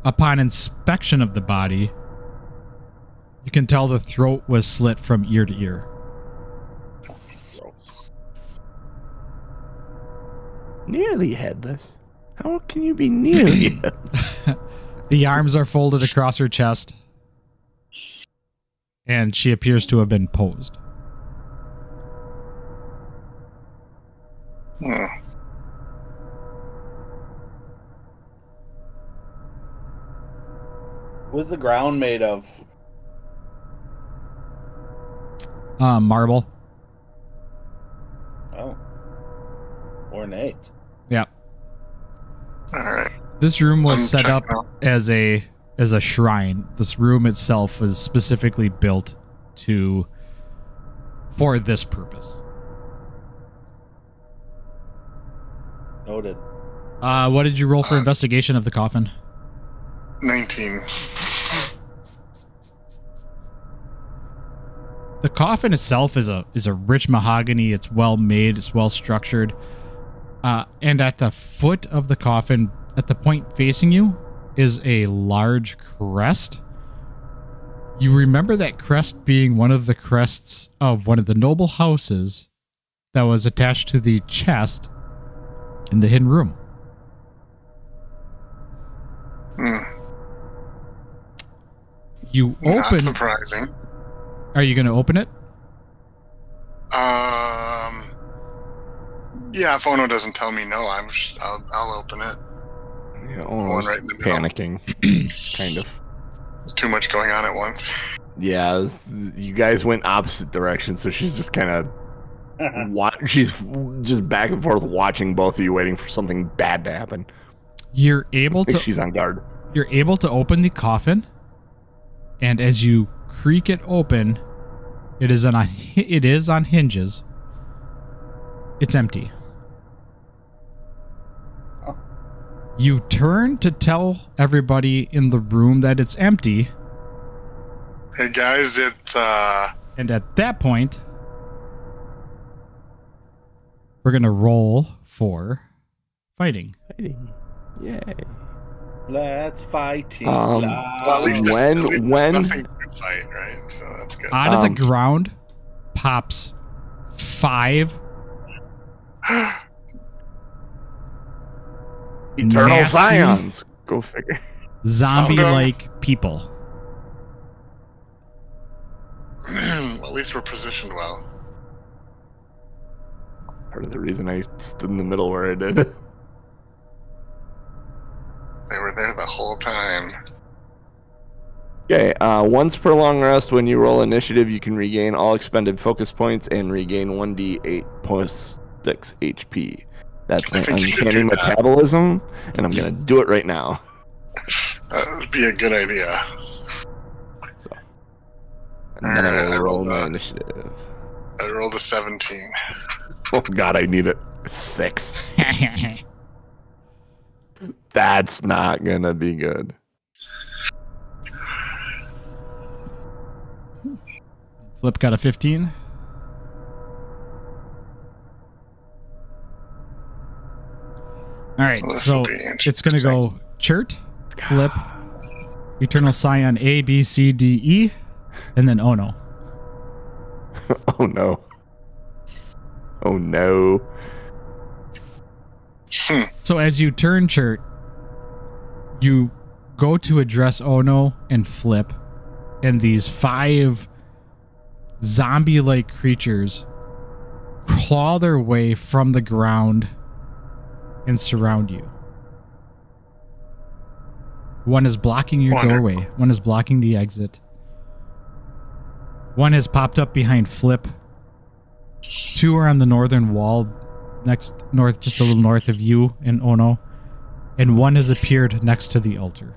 upon inspection of the body, you can tell the throat was slit from ear to ear. Gross. Nearly headless. How can you be nearly headless? The arms are folded across her chest, and she appears to have been posed. What's the ground made of? Marble. Oh. Ornate. Yep. All right. This room was I'm set up checking out. as a shrine. This room itself was specifically built for this purpose. Noted. What did you roll for investigation of the coffin? 19. The coffin itself is a rich mahogany. It's well made. It's well structured. And at the foot of the coffin, at the point facing you, is a large crest. You remember that crest being one of the crests of one of the noble houses that was attached to the chest in the hidden room. You Not open. surprising. Are you going to open it? Yeah, if Ono doesn't tell me no, I'll open it. Yeah, One almost right in the middle. panicking, kind of. There's too much going on at once. Yeah, you guys went opposite directions, so she's just kind of she's just back and forth watching both of you, waiting for something bad to happen. You're able to. She's on guard. You're able to open the coffin, and as you creak it open, it is on hinges. It's empty. Oh. You turn to tell everybody in the room that it's empty, Hey guys, it's and at that point, we're gonna roll for fighting. Yay. Let's fight. Well, at least when- there's when- nothing to fight, right? So that's good. Out of the ground pops 5 Eternal nasty Scions. Go figure. zombie-like people. Well, at least we're positioned well. Part of the reason I stood in the middle where I did. They were there the whole time. Okay, once per long rest, when you roll initiative, you can regain all expended focus points and regain 1d8 plus 6 HP. That's my I think you should uncanny do that. metabolism, and I'm gonna do it right now. That would be a good idea. And then I Alright, will I roll rolled my that. initiative. I rolled a 17. Oh god, I need it. 6. That's not gonna be good. Flip got a 15. All right, Well, this so will be it's going to go Chert, Flip, Eternal Scion A, B, C, D, E, and then Ono. Oh no. Oh no. So as you turn Chert, you go to address Ono and Flip, and these 5 zombie-like creatures claw their way from the ground and surround you. One is blocking your Wonderful. doorway. One is blocking the exit. One has popped up behind Flip. 2 are on the northern wall, just a little north of you and Ono. And 1 has appeared next to the altar.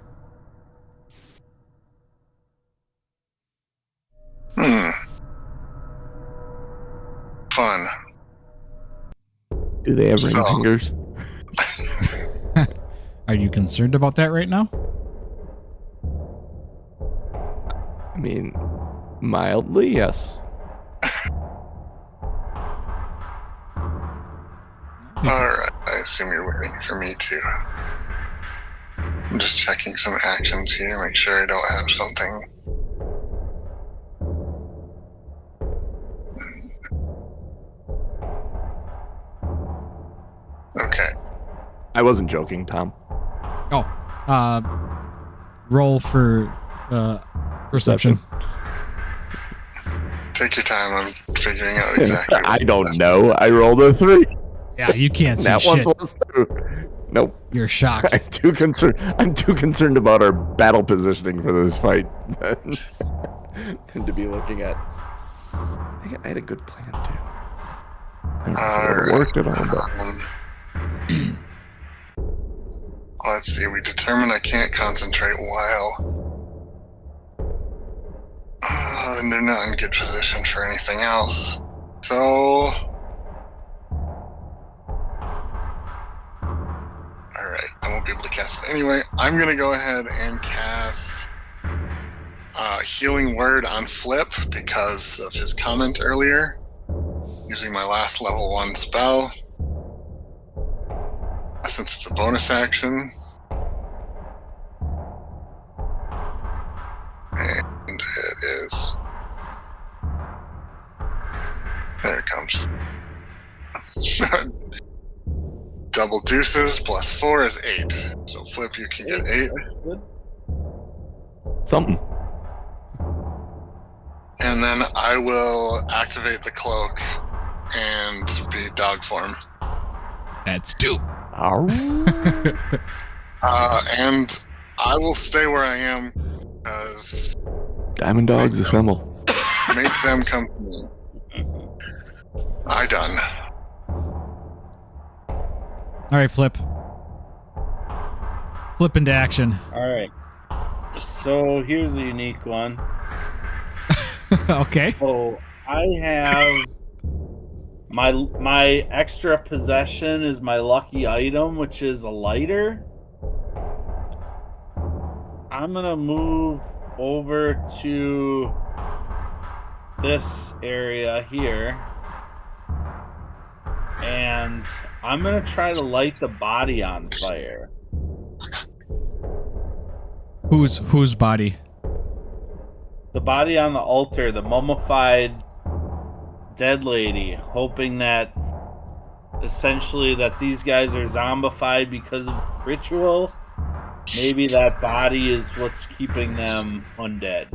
Fun. Do they have ring So- fingers? Are you concerned about that right now? I mean, mildly, yes. Alright, I assume you're waiting for me to. I'm just checking some actions here, make sure I don't have something. Okay. I wasn't joking, Tom. Roll for perception. Take your time, I'm figuring out exactly. I don't know. I rolled a 3. Yeah, you can't see That shit. one plus 2. Nope. You're shocked. I'm too concerned about our battle positioning for this fight than to be looking at. I think I had a good plan too. I don't know if it Alright. worked at all, but Let's see. We determine I can't concentrate while. And they're not in good position for anything else. So. Alright, I won't be able to cast it anyway. I'm going to go ahead and cast Healing Word on Flip because of his comment earlier. Using my last level 1 spell. Since it's a bonus action. And it is. There it comes. Double deuces plus 4 is 8. So Flip, you can get 8. Something. And then I will activate the cloak and be dog form. That's 2. And I will stay where I am because Diamond dogs assemble. make them come to me. I done. All right, Flip. Flip into action. All right. So here's a unique one. Okay. So I have my extra possession is my lucky item, which is a lighter. I'm gonna move over to this area here, and I'm gonna try to light the body on fire. Whose body? The body on the altar, the mummified dead lady, hoping that essentially that these guys are zombified because of ritual. Maybe that body is what's keeping them undead.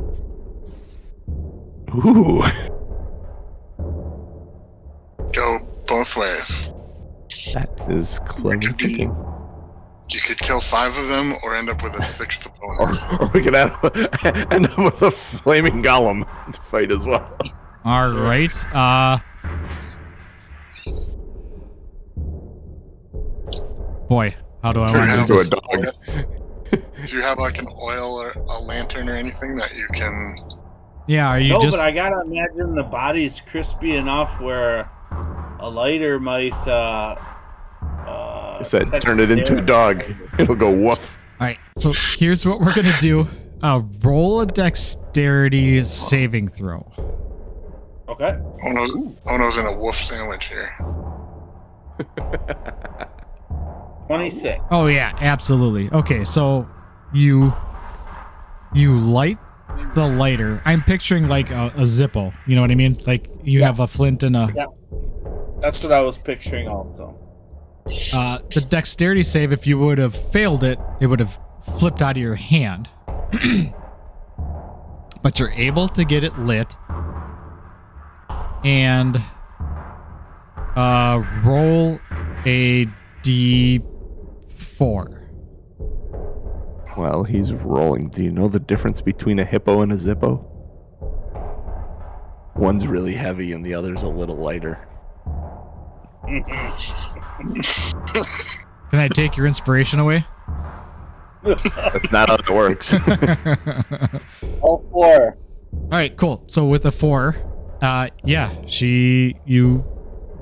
Ooh. Go both ways. That is clever could be- thinking. You could kill 5 of them or end up with a 6th opponent. Or we could end up with a flaming golem to fight as well. All right. Boy, how do I Do you want to have do into this? a dog. Do you have like an oil or a lantern or anything that you can? Yeah, are you No, just but I gotta imagine the body's crispy enough where a lighter might I said, turn it into a dog. It'll go woof. All right, so here's what we're gonna do. Roll a dexterity saving throw. Okay. Ono's in a wolf sandwich here. 26. Oh yeah, absolutely. Okay, so you light the lighter. I'm picturing like a Zippo. You know what I mean? Like you have a flint and a. Yeah. That's what I was picturing also. The dexterity save, if you would have failed it, it would have flipped out of your hand. But you're able to get it lit. And roll a d4. Well, he's rolling. Do you know the difference between a hippo and a zippo? One's really heavy and the other's a little lighter. Can I take your inspiration away? That's not how it works. All 4. All right, cool. So with a 4, yeah,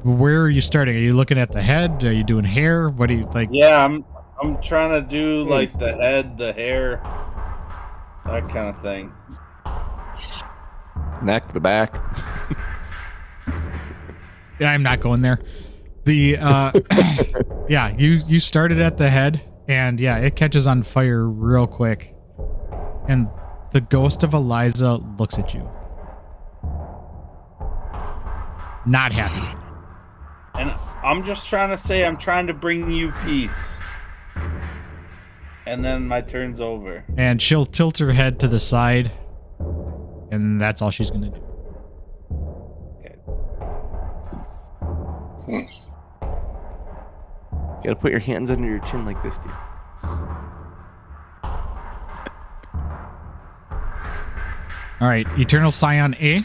where are you starting? Are you looking at the head? Are you doing hair? What do you like? Yeah, I'm trying to do like the head, the hair, that kind of thing. Neck, the back. Yeah, I'm not going there. The yeah, you started at the head, and yeah, it catches on fire real quick, and the ghost of Eliza looks at you, not happy. And I'm just trying to say I'm trying to bring you peace. And then my turn's over. And she'll tilt her head to the side, and that's all she's gonna do. Okay. You gotta put your hands under your chin like this, dude. All right, Eternal Scion A.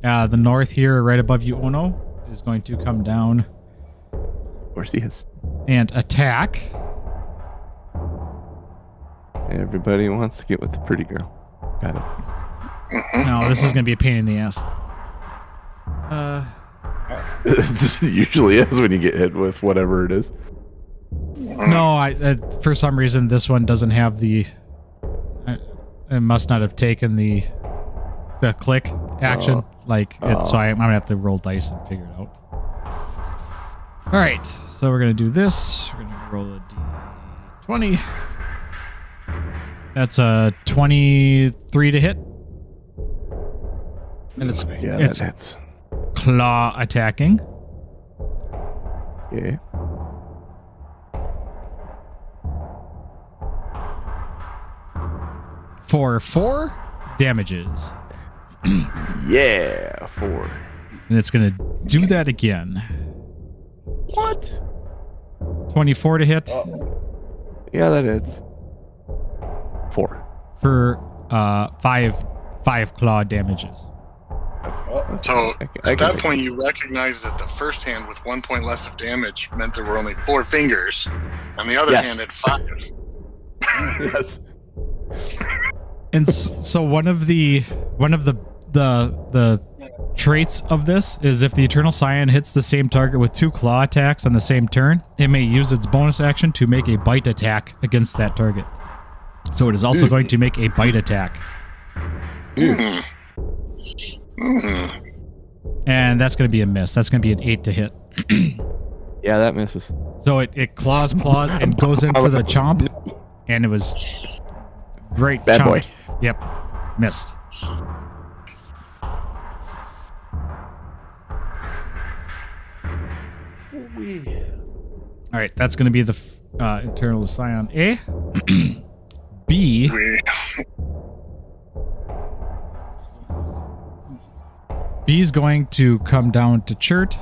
The north here, right above you, Ono, is going to come down Of course he is. and attack. Everybody wants to get with the pretty girl. Got it. No, this is gonna be a pain in the ass. It usually is when you get hit with whatever it is. No, for some reason this one doesn't have the. It must not have taken the click action. So I'm gonna have to roll dice and figure it out. All right, so we're gonna do this. We're gonna roll a d20. That's a 23 to hit, and it's that's claw attacking. yeah. For 4 damages. Yeah, 4. And it's going to do that again. What? 24 to hit Yeah, that is 4. for 5 claw damages. So I at can that take point, you recognize that the first hand with 1 point less of damage meant there were only 4 fingers, and the other Yes. hand had 5. Yes. And so one of the traits of this is if the Eternal Scion hits the same target with 2 claw attacks on the same turn, it may use its bonus action to make a bite attack against that target. So it is also going to make a bite attack. Mm. Mm. And that's going to be a miss. That's going to be an 8 to hit. Yeah, that misses. So it claws and goes in for the chomp. And it was great. Bad chomp. boy. Yep. Missed. All right. That's going to be the Eternal Scion A. B. B's going to come down to Chert.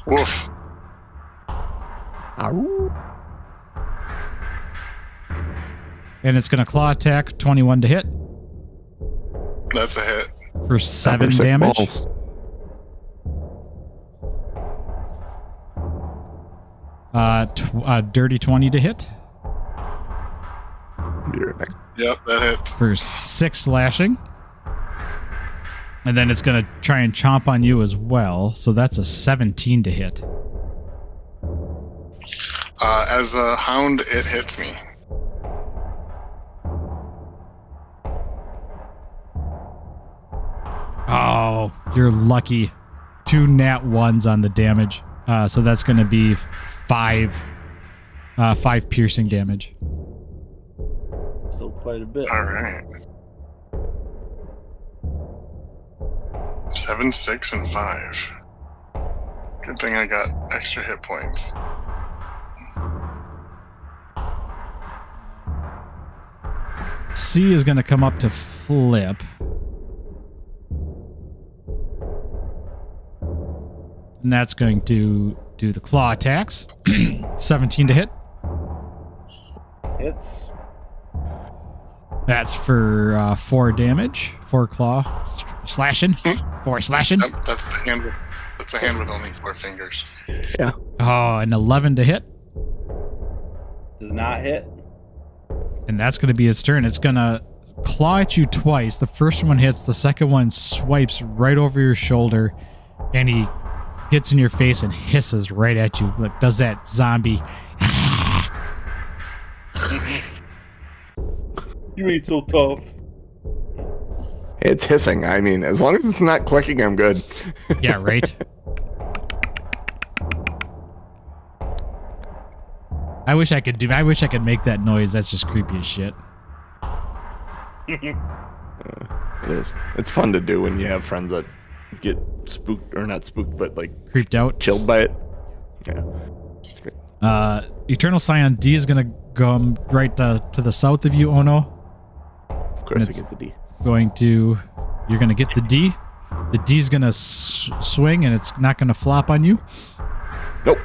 Woof. And it's going to claw attack 21 to hit That's a hit. for 7 Sick damage. balls. Dirty 20 to hit Be right back. Yep, that hits. for 6 slashing. And then it's going to try and chomp on you as well. So that's a 17 to hit. As a hound, it hits me. Oh, you're lucky. 2 nat 1s on the damage. So that's going to be 5 piercing damage. Still quite a bit. All right. 7, 6, and 5. Good thing I got extra hit points. C is going to come up to flip. And that's going to do the claw attacks. 17 to hit. Hits. That's for 4 damage. 4 claw slashing. 4 slashing. Yep, that's the hand. That's the hand with only 4 fingers. Oh, and 11 to hit. Does not hit. And that's going to be its turn. It's going to claw at you twice. The first one hits. The second one swipes right over your shoulder. And he gets in your face and hisses right at you. Like, does that zombie. You ain't so tough. It's hissing. I mean, as long as it's not clicking, I'm good. Yeah, right? I wish I could make that noise. That's just creepy as shit. It is. It's fun to do when you have friends that get spooked, or not spooked, but like Creeped out. chilled by it. Yeah. It's great. Eternal Scion D is going to come right to the south of you, Ono. Of course, I It's- get the D. You're going to get the D. The D's going to swing, and it's not going to flop on you. Nope.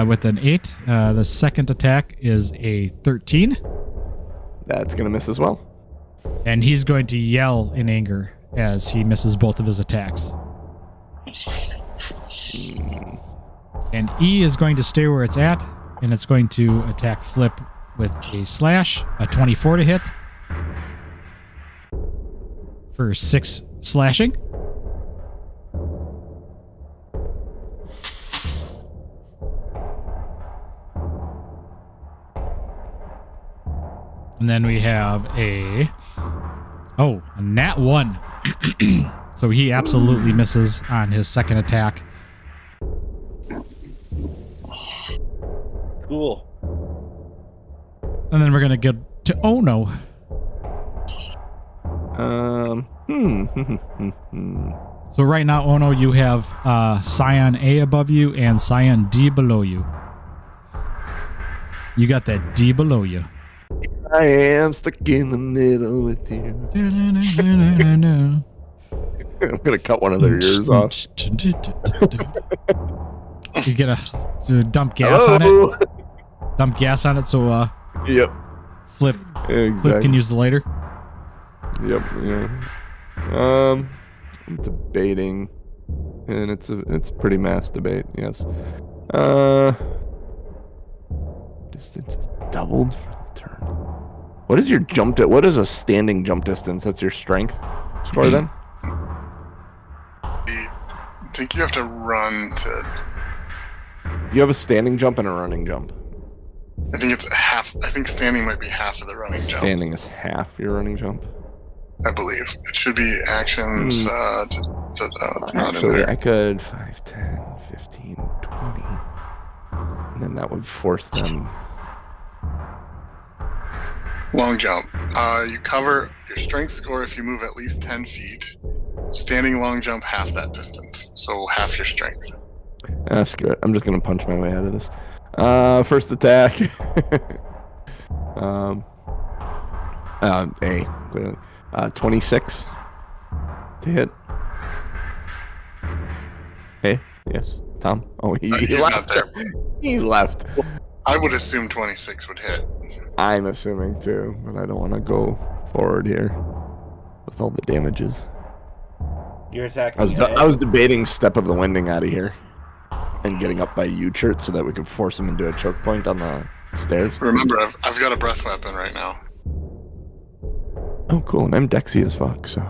With an 8. The second attack is a 13. That's gonna miss as well. And he's going to yell in anger as he misses both of his attacks. And E is going to stay where it's at, and it's going to attack Flip with a slash, a 24 to hit for 6 slashing. And then we have a nat 1. So he absolutely misses on his second attack. Cool. And then we're going to get to Ono. So right now, Ono, you have Scion A above you and Scion D below you. You got that D below you. I am stuck in the middle with you. I'm gonna cut one of their ears off. You get a dump gas on it. Dump gas on it, so Yep. Flip can use the lighter. Yep. Yeah. I'm debating, and it's a pretty mass debate. Yes. Distance is doubled for the turn. What is your jump? What is a standing jump distance? That's your strength score then. I think you have to run to. You have a standing jump and a running jump. I think it's half. I think standing might be half of the running jump. Standing is half your running jump. I believe it should be actions. It's not in Actually, there. I could 5, 10, 15, 20, and then that would force them. Long jump. You cover your strength score if you move at least 10 feet. Standing long jump, half that distance. So half your strength. Screw it. I'm just gonna punch my way out of this. First attack. A clearly. 26 to hit. Hey, yes, Tom. Oh, he He's left. not there. He left. I would assume 26 would hit. I'm assuming too, but I don't want to go forward here with all the damages. You're attacking. I was debating Step of the Winding out of here and getting up by U-churt so that we could force him into a choke point on the stairs. Remember, I've got a breath weapon right now. Oh, cool. And I'm Dexy as fuck, so.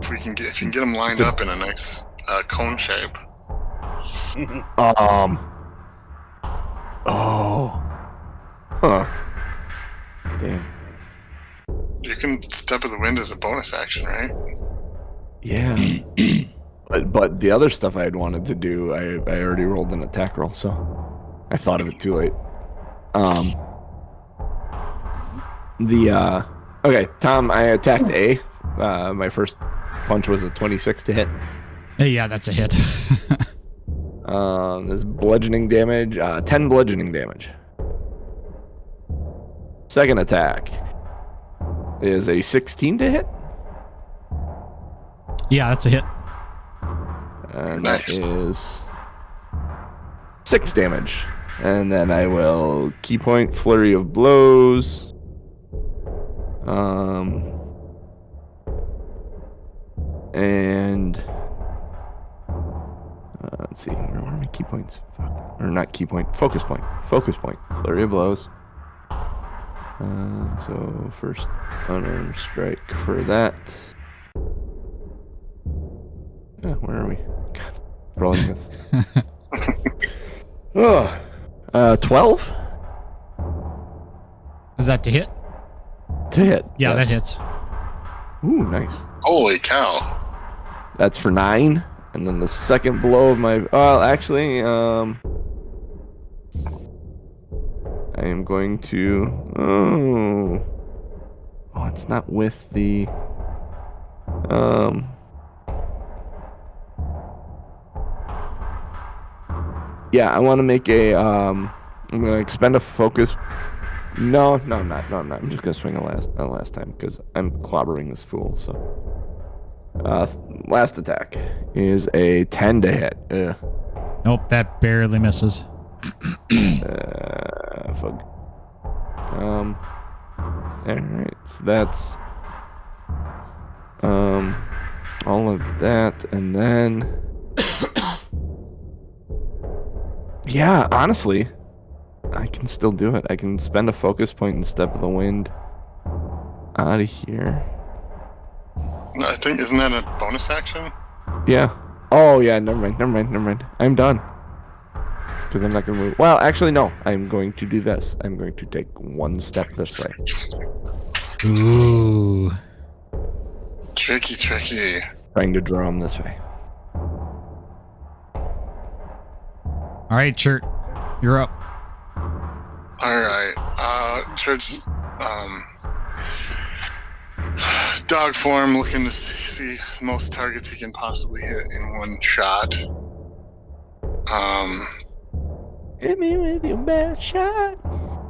If you can get them lined up in a nice cone shape. Oh. Huh. Damn. You can Step of the Wind as a bonus action, right? Yeah. but the other stuff I had wanted to do, I already rolled an attack roll, so I thought of it too late. Okay, Tom, I attacked A. My first punch was a 26 to hit. Hey, yeah, that's a hit. There's bludgeoning damage, 10 bludgeoning damage. Second attack is a 16 to hit. Yeah, that's a hit. And Nice. that is 6 damage. And then I will key point flurry of blows. And let's see, where are my key points? Fuck. Or not key point, focus point. Focus point. Flurry of blows. So first unarmed strike for that. Where are we? God, rolling this. 12 Is that to hit? to hit. Yeah, yes. that hits. Ooh, nice. Holy cow. That's for 9. And then the second blow of my... actually, I am going to... Oh, it's not with the... Yeah, I want to make a... I'm going to expend a focus... No, I'm not. I'm just going to swing a last time because I'm clobbering this fool, so... last attack is a 10 to hit. Nope, that barely misses. Fuck. Alright, so that's all of that, and then Yeah, honestly, I can still do it. I can spend a focus point and step of the wind out of here. I think, isn't that a bonus action? Yeah. Oh, yeah, never mind. I'm done. Because I'm not going to move. Well, actually, no. I'm going to do this. I'm going to take one step this way. Ooh. Tricky. Trying to draw him this way. All right, Chert, you're up. All right. Church, dog form, looking to see most targets he can possibly hit in one shot. Hit me with your best shot.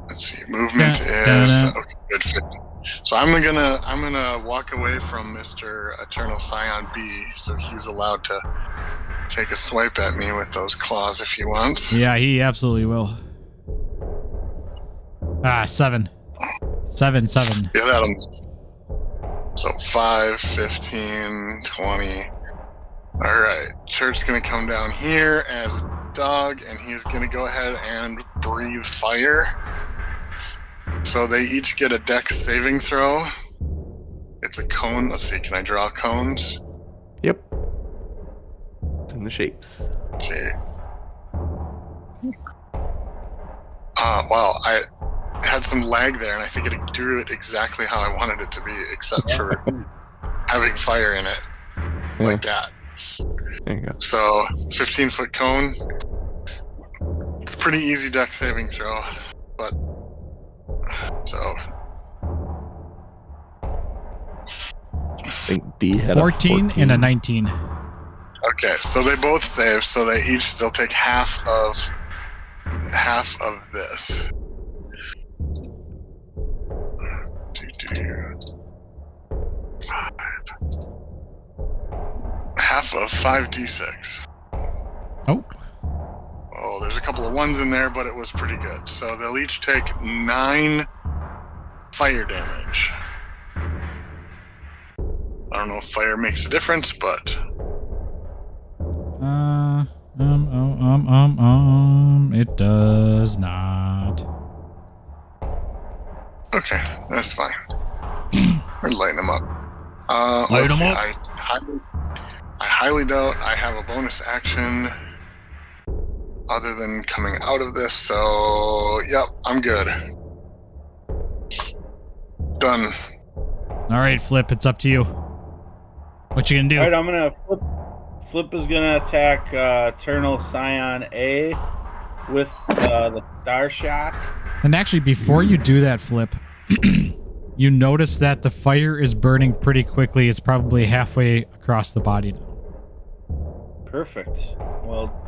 Let's see. Movement is okay, good. 50. So I'm gonna walk away from Mr. Eternal Scion B, so he's allowed to take a swipe at me with those claws if he wants. Yeah, he absolutely will. 7. 7. Yeah, that'll miss. So 5, 15, 20. Alright, Church's gonna come down here as dog, and he's gonna go ahead and breathe fire. So they each get a dex saving throw. It's a cone. Let's see, can I draw cones? Yep. It's in the shapes. Let's see. Wow, I had some lag there, and I think it drew it exactly how I wanted it to be, except for having fire in it. Like that. There you go. So, 15-foot cone. It's a pretty easy dex saving throw, but so I think D had 14 and a 19. okay, so they both save, so they'll take half of this. Half of 5d6. Oh. Oh, there's a couple of ones in there, but it was pretty good. So they'll each take 9 fire damage. I don't know if fire makes a difference, but it does not. okay, that's fine. We're lighting them up. Light Let's see. them up. I highly doubt I have a bonus action other than coming out of this, so yep, I'm good. Done. All right, Flip, it's up to you. What you gonna do? All right, I'm gonna Flip is gonna attack Eternal Scion A with the star shot. And actually, before you do that, Flip, you notice that the fire is burning pretty quickly. It's probably halfway across the body now. Perfect. Well,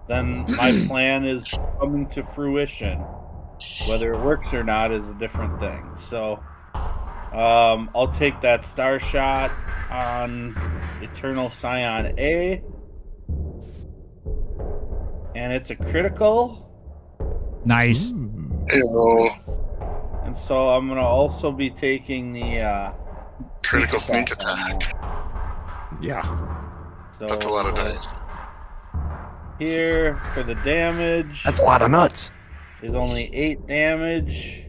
then my plan is coming to fruition. Whether it works or not is a different thing. So, I'll take that star shot on Eternal Scion A, and it's a critical. Nice. Ew. And so I'm gonna also be taking the Critical sneak attack. Yeah. So That's a lot of dice. here for the damage. That's a lot of nuts. Is only 8 damage,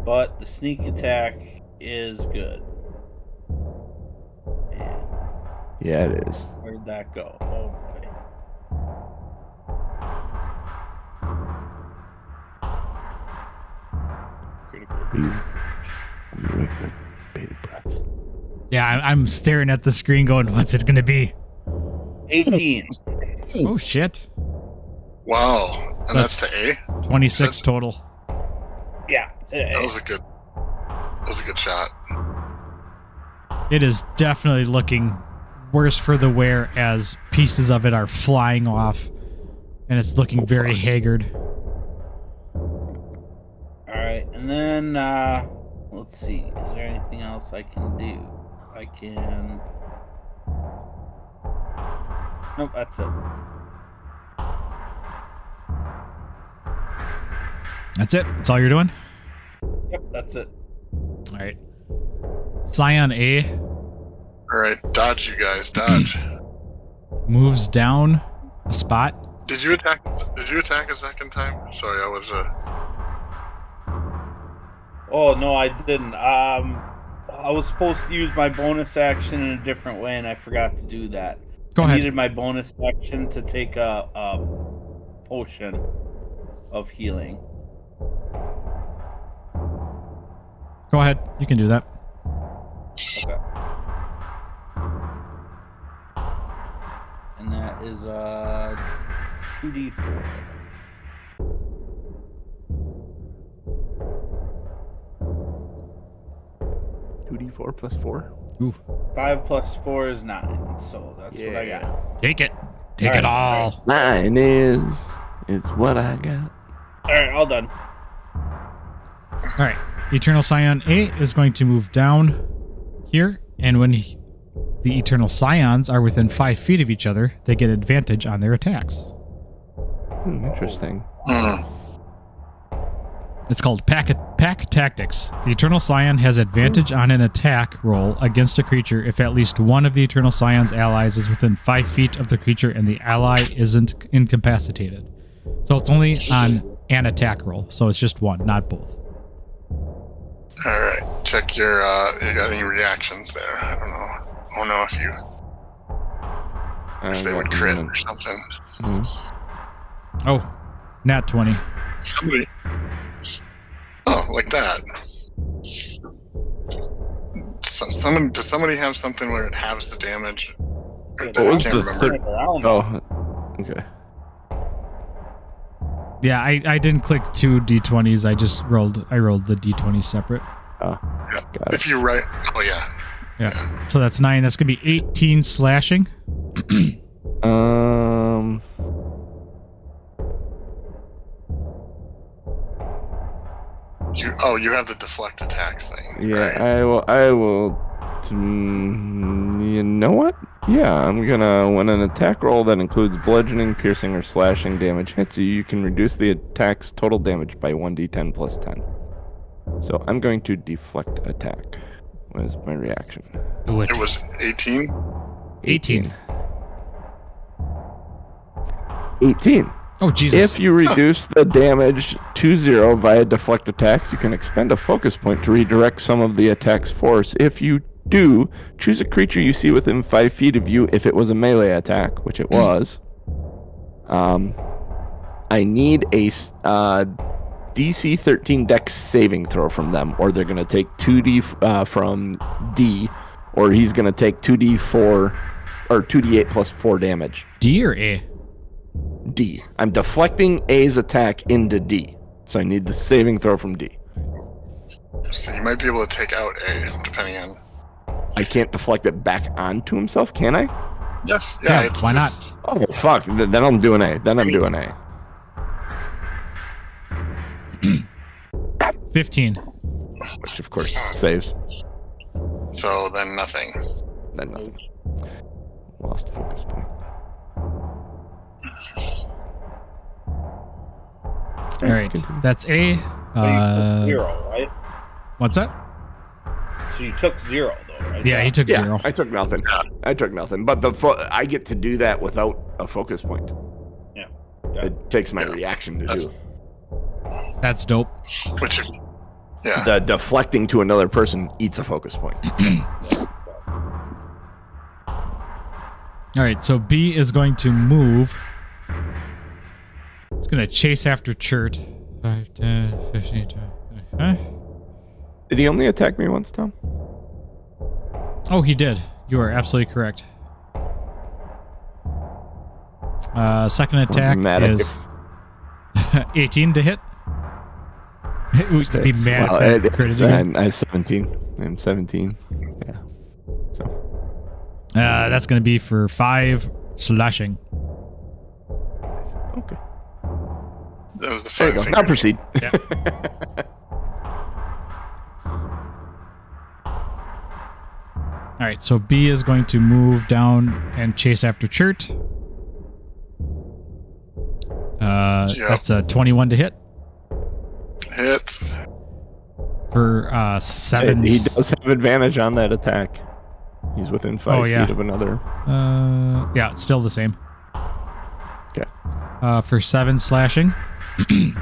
but the sneak attack is good. And Yeah, it is. where did that go? Oh boy. Critical. With bated breath. Yeah, I'm staring at the screen going, what's it gonna be? 18. Oh, shit. Wow. And that's to A? 26 total. Yeah. That was a good shot. It is definitely looking worse for the wear as pieces of it are flying off, and it's looking very haggard. Alright, and then let's see. Is there anything else I can do? I can. Nope, that's it. That's it? That's all you're doing? Yep, that's it. All right. Scion A Alright, dodge, you guys, dodge. moves down a spot Did you attack? Did you attack a second time? Sorry, I was. Oh no, I didn't. I was supposed to use my bonus action in a different way, and I forgot to do that. Go I ahead. needed my bonus action to take a potion of healing. Go ahead. You can do that. Okay. And that is 2d4. 2d4 plus 4. 5 plus 4 is 9, so that's what I got. Take it. Take it all. 9 is what I got. Alright, all done. All right. The Eternal Scion A is going to move down here, and when the Eternal Scions are within 5 feet of each other, they get advantage on their attacks. Interesting. It's called pack tactics. The Eternal Scion has advantage on an attack roll against a creature if at least one of the Eternal Scion's allies is within 5 feet of the creature and the ally isn't incapacitated. So it's only on an attack roll, so it's just one, not both. All right, check your. You got any reactions there? I don't know. I don't know if they would crit or something. Oh, nat 20. Somebody. Oh, like that. So does somebody have something where it halves the damage? I was can't the remember. Oh, okay. Yeah, I didn't click 2 d20s. I rolled the d20s separate. Oh, Yeah. got it. If you write, oh yeah. Yeah. So that's 9. That's going to be 18 slashing. You have the deflect attacks thing. Yeah, Right? I will. You know what? Yeah, I'm gonna. When an attack roll that includes bludgeoning, piercing, or slashing damage hits you, you can reduce the attack's total damage by 1d10 plus 10. So I'm going to deflect attack. Was my reaction? Do it. It was 18. 18. 18. Oh, Jesus. If you reduce the damage to 0 via deflect attacks, you can expend a focus point to redirect some of the attack's force. If you do, choose a creature you see within 5 feet of you if it was a melee attack, which it was. I need a DC 13 Dex saving throw from them, or they're going to take 2d from D, or he's going to take 2d4 or 2d8 plus 4 damage. D or A? D. I'm deflecting A's attack into D. So I need the saving throw from D. So you might be able to take out A, depending on. I can't deflect it back onto himself, can I? Yes. Yeah, It's why just, Oh, fuck. Then I'm doing A. 15. Which, of course, saves. So then nothing. Then nothing. Lost focus point. All right. That's A. So you took 0, right? What's that? So you took 0, though, right? Yeah, he took Yeah, 0. I took nothing. I took nothing. But I get to do that without a focus point. Yeah. It takes my reaction to do. That's dope. Which, yeah. The deflecting to another person eats a focus point. All right, so B is going to move. It's going to chase after Chert. 5, 10, 15, 20. Did he only attack me once, Tom? Oh, he did. You are absolutely correct. Second attack Dramatic. is 18 to hit. It would be mad Well, if that critted again. I'm 17. I'm 17. Yeah. So. That's going to be for 5 slashing. Okay. That was the There you go. 5 Now proceed. Yeah. All right, so B is going to move down and chase after Chert. That's a 21 to hit Hits. for 7. He does have advantage on that attack. He's within 5 Oh, yeah. feet of another. Yeah, it's still the same. Okay. for 7 slashing. I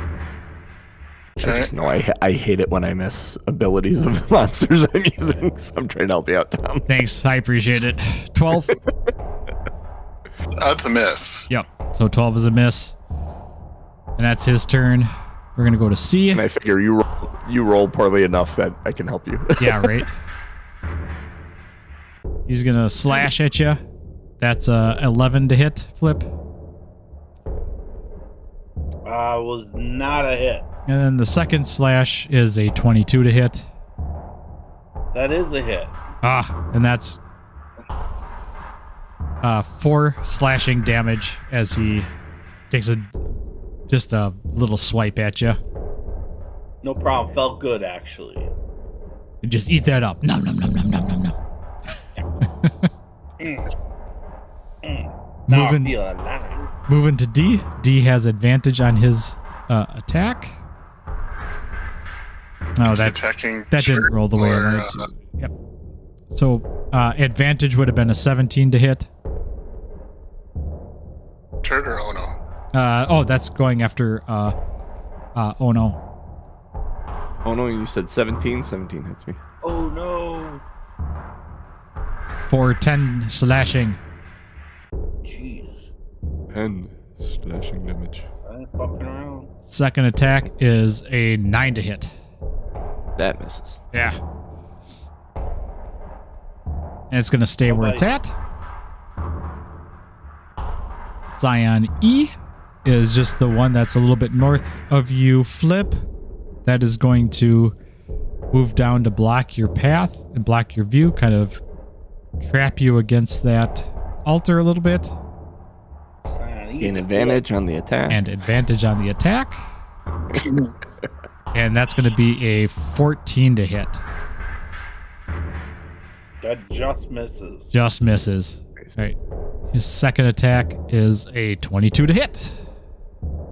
Okay. just know I hate it when I miss abilities of the monsters I'm using, so I'm trying to help you out, Tom. Thanks, I appreciate it. 12. That's a miss. Yep. So 12 is a miss, and that's his turn. We're gonna go to C. And I figure you roll poorly enough that I can help you. Yeah, right. He's gonna slash at you. That's 11 to hit. Flip. Was not a hit. And then the second slash is a 22 to hit. That is a hit. And that's 4 slashing damage as he takes just a little swipe at you. No problem. Felt good, actually. Just eat that up. Nom, nom, nom, nom, nom, nom, nom. Now Moving- I feel alive. Moving to D. D has advantage on his attack. No, He's that attacking. didn't shirt roll the way I or, wanted to. Yep. So advantage would have been a 17 to hit. Shirt or Ono? That's going after oh no. Oh no, you said 17. 17 hits me. Oh no. For 10 slashing. Jeez. 10 slashing damage. I ain't fucking around. Second attack is a 9 to hit. That misses. Yeah. And it's going to stay where it's at. Scion E is just the one that's a little bit north of you, Flip. That is going to move down to block your path and block your view, kind of trap you against that altar a little bit. Gain advantage on the attack. And advantage on the attack. And that's going to be a 14 to hit. That just misses. Just misses. All right. His second attack is a 22 to hit.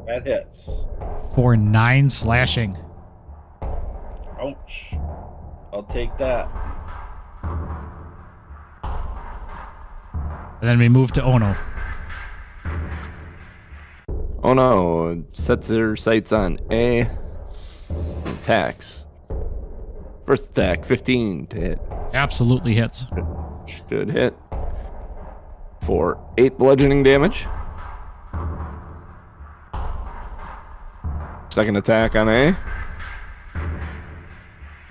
That hits. For 9 slashing. Ouch. I'll take that. And then we move to Ono. Oh no, sets their sights on A. Attacks. First attack, 15 to hit. Absolutely hits. Should hit. For 8 bludgeoning damage. Second attack on A.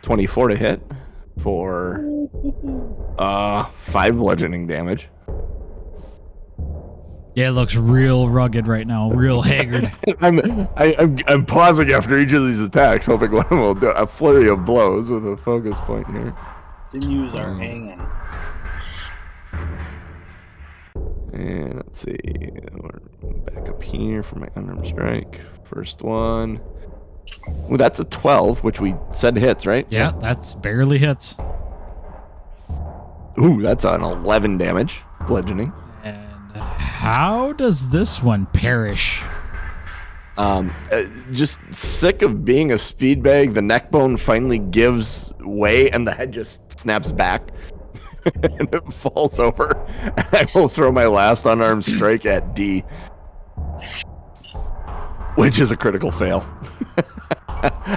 24 to hit. For 5 bludgeoning damage. Yeah, it looks real rugged right now. Real haggard. I'm pausing after each of these attacks, hoping one of them will do a flurry of blows with a focus point here. Didn't use our hanging. And let's see, we're back up here for my unarmed strike. First one. Well, that's a 12, which we said hits, right? Yeah, that's barely hits. Ooh, that's an 11 damage, bludgeoning. And how does this one perish? Just sick of being a speed bag. The neck bone finally gives way, and the head just snaps back, and it falls over. I will throw my last unarmed strike at D, which is a critical fail.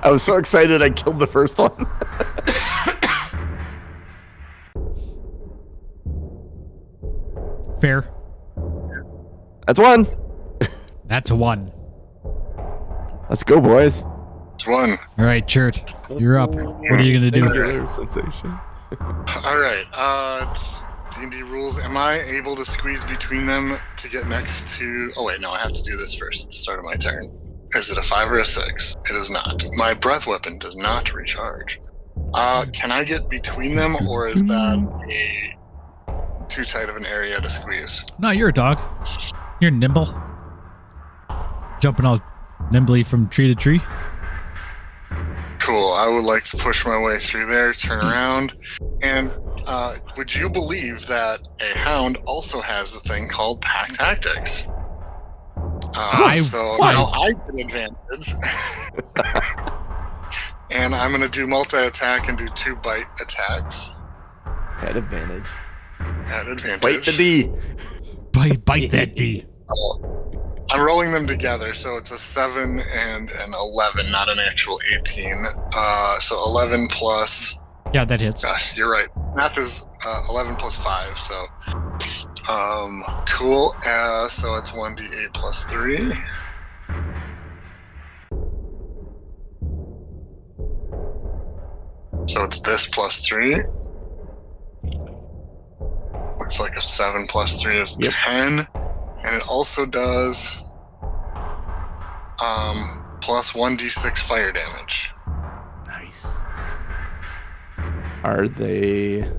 I was so excited I killed the first one. Fair. That's one. That's a 1. Let's go, boys. It's one. All right, Chert, you're up. What are you going to do? Singular sensation. All right. D&D rules. Am I able to squeeze between them to get next to... Oh, wait. No, I have to do this first at the start of my turn. Is it a 5 or a 6? It is not. My breath weapon does not recharge. Can I get between them, or is that a too tight of an area to squeeze? No, you're a dog. You're nimble. Jumping all nimbly from tree to tree. Cool. I would like to push my way through there, turn around, and would you believe that a hound also has a thing called pack tactics? So now I get advantage. And I'm going to do multi-attack and do 2 bite attacks. At advantage. At advantage. Bite the D. Bite that D. I'm rolling them together, so it's a 7 and an 11, not an actual 18. So 11 plus. Yeah, that hits. Gosh, you're right. Math is 11 plus 5, so. Cool. So it's 1d8 plus 3. So it's this plus 3. Looks like a 7 plus 3 is 10. And it also does plus 1d6 fire damage. Nice. Are they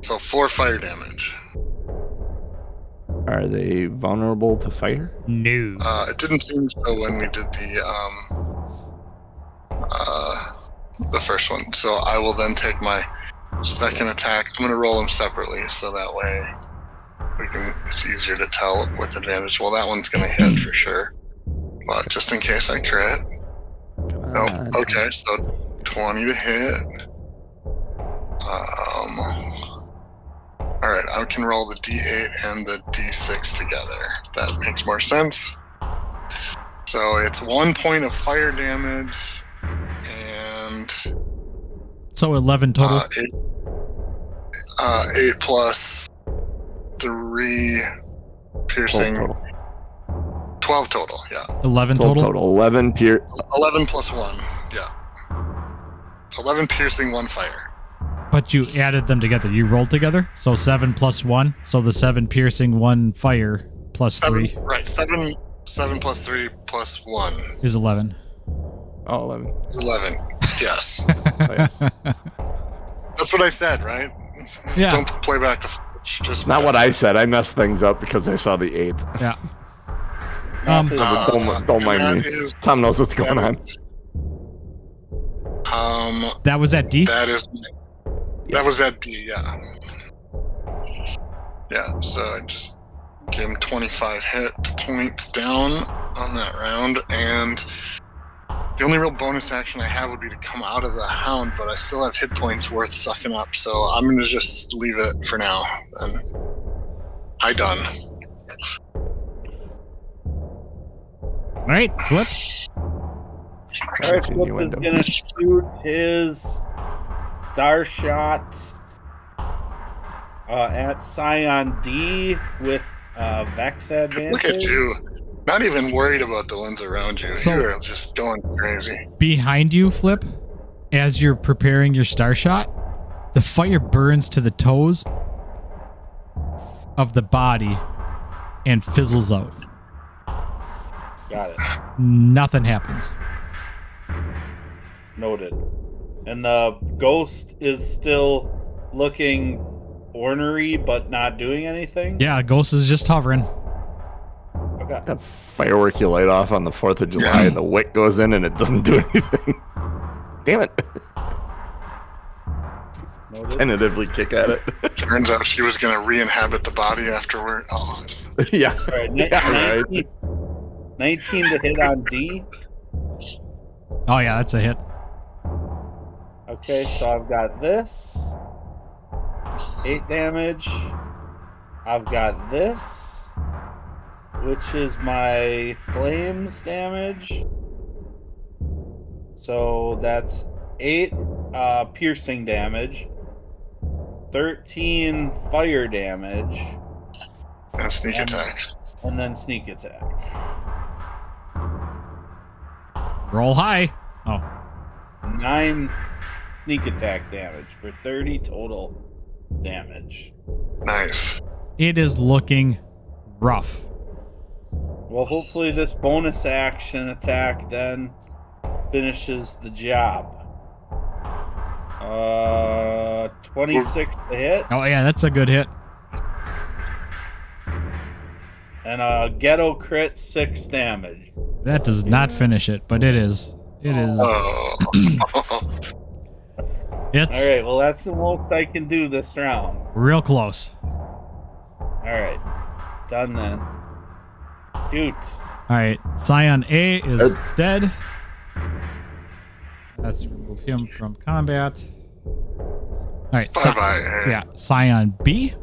So 4 fire damage. vulnerable to fire? No. It didn't seem so when we did the first one. So I will then take my second attack. I'm going to roll them separately, so that way it's easier to tell with advantage. Well, that one's going to hit for sure, but just in case I crit. Oh, okay. So 20 to hit. All right, I can roll the D8 and the D6 together. That makes more sense. So it's 1 point of fire damage, and So 11 total. 8 plus 3 piercing. 12 total, yeah. 11 12 total. total. 11 11 plus 1, yeah. 11 piercing, 1 fire. But you added them together. You rolled together. So 7 plus 1. So the 7 piercing, 1 fire plus 3 Right, 7 plus 3 plus 1 is 11. Oh, 11. is 11. Yes. Yes. That's what I said, right? Yeah. Don't play back the footage. Just Not what I said. I messed things up because I saw the 8. Yeah. Don't mind me. Tom knows what's going on. That was at D? That was at D, yeah. Yeah, so I just gave him 25 hit points down on that round, and the only real bonus action I have would be to come out of the hound, but I still have hit points worth sucking up, so I'm going to just leave it for now, and I done. All right, Flip. Alright, Flip is gonna shoot his star shot at Scion D with Vex advantage. Look at you. Not even worried about the ones around you. So- You're just going crazy. Behind you, Flip, as you're preparing your star shot, the fire burns to the toes of the body and fizzles out. Got it. Nothing happens. Noted. And the ghost is still looking ornery but not doing anything? Yeah, Ghost is just hovering. Okay. That firework you light off on the 4th of July and the wick goes in and it doesn't do anything. Damn it. Noted. Tentatively kick at it. Turns out she was going to re-inhabit the body afterward. Oh, Yeah. All right, Yeah, 19 to hit on D. Oh, yeah, that's a hit. Okay, so I've got this. 8 damage. I've got this, which is my flames damage. So that's 8 piercing damage, 13 fire damage, and sneak attack. and then sneak attack. Roll high. Oh, 9 sneak attack damage for 30 total damage. Nice. it is looking rough. Well, hopefully this bonus action attack then finishes the job. 26 to hit, Oh, yeah, that's a good hit. and a ghetto crit 6 damage. That does not finish it, but it is. It is. Oh. It's All right, well, that's the most I can do this round. real close. All right, done then. Shoot. All right, Scion A is dead. Let's remove him from combat. All right, Bye-bye. yeah, Scion B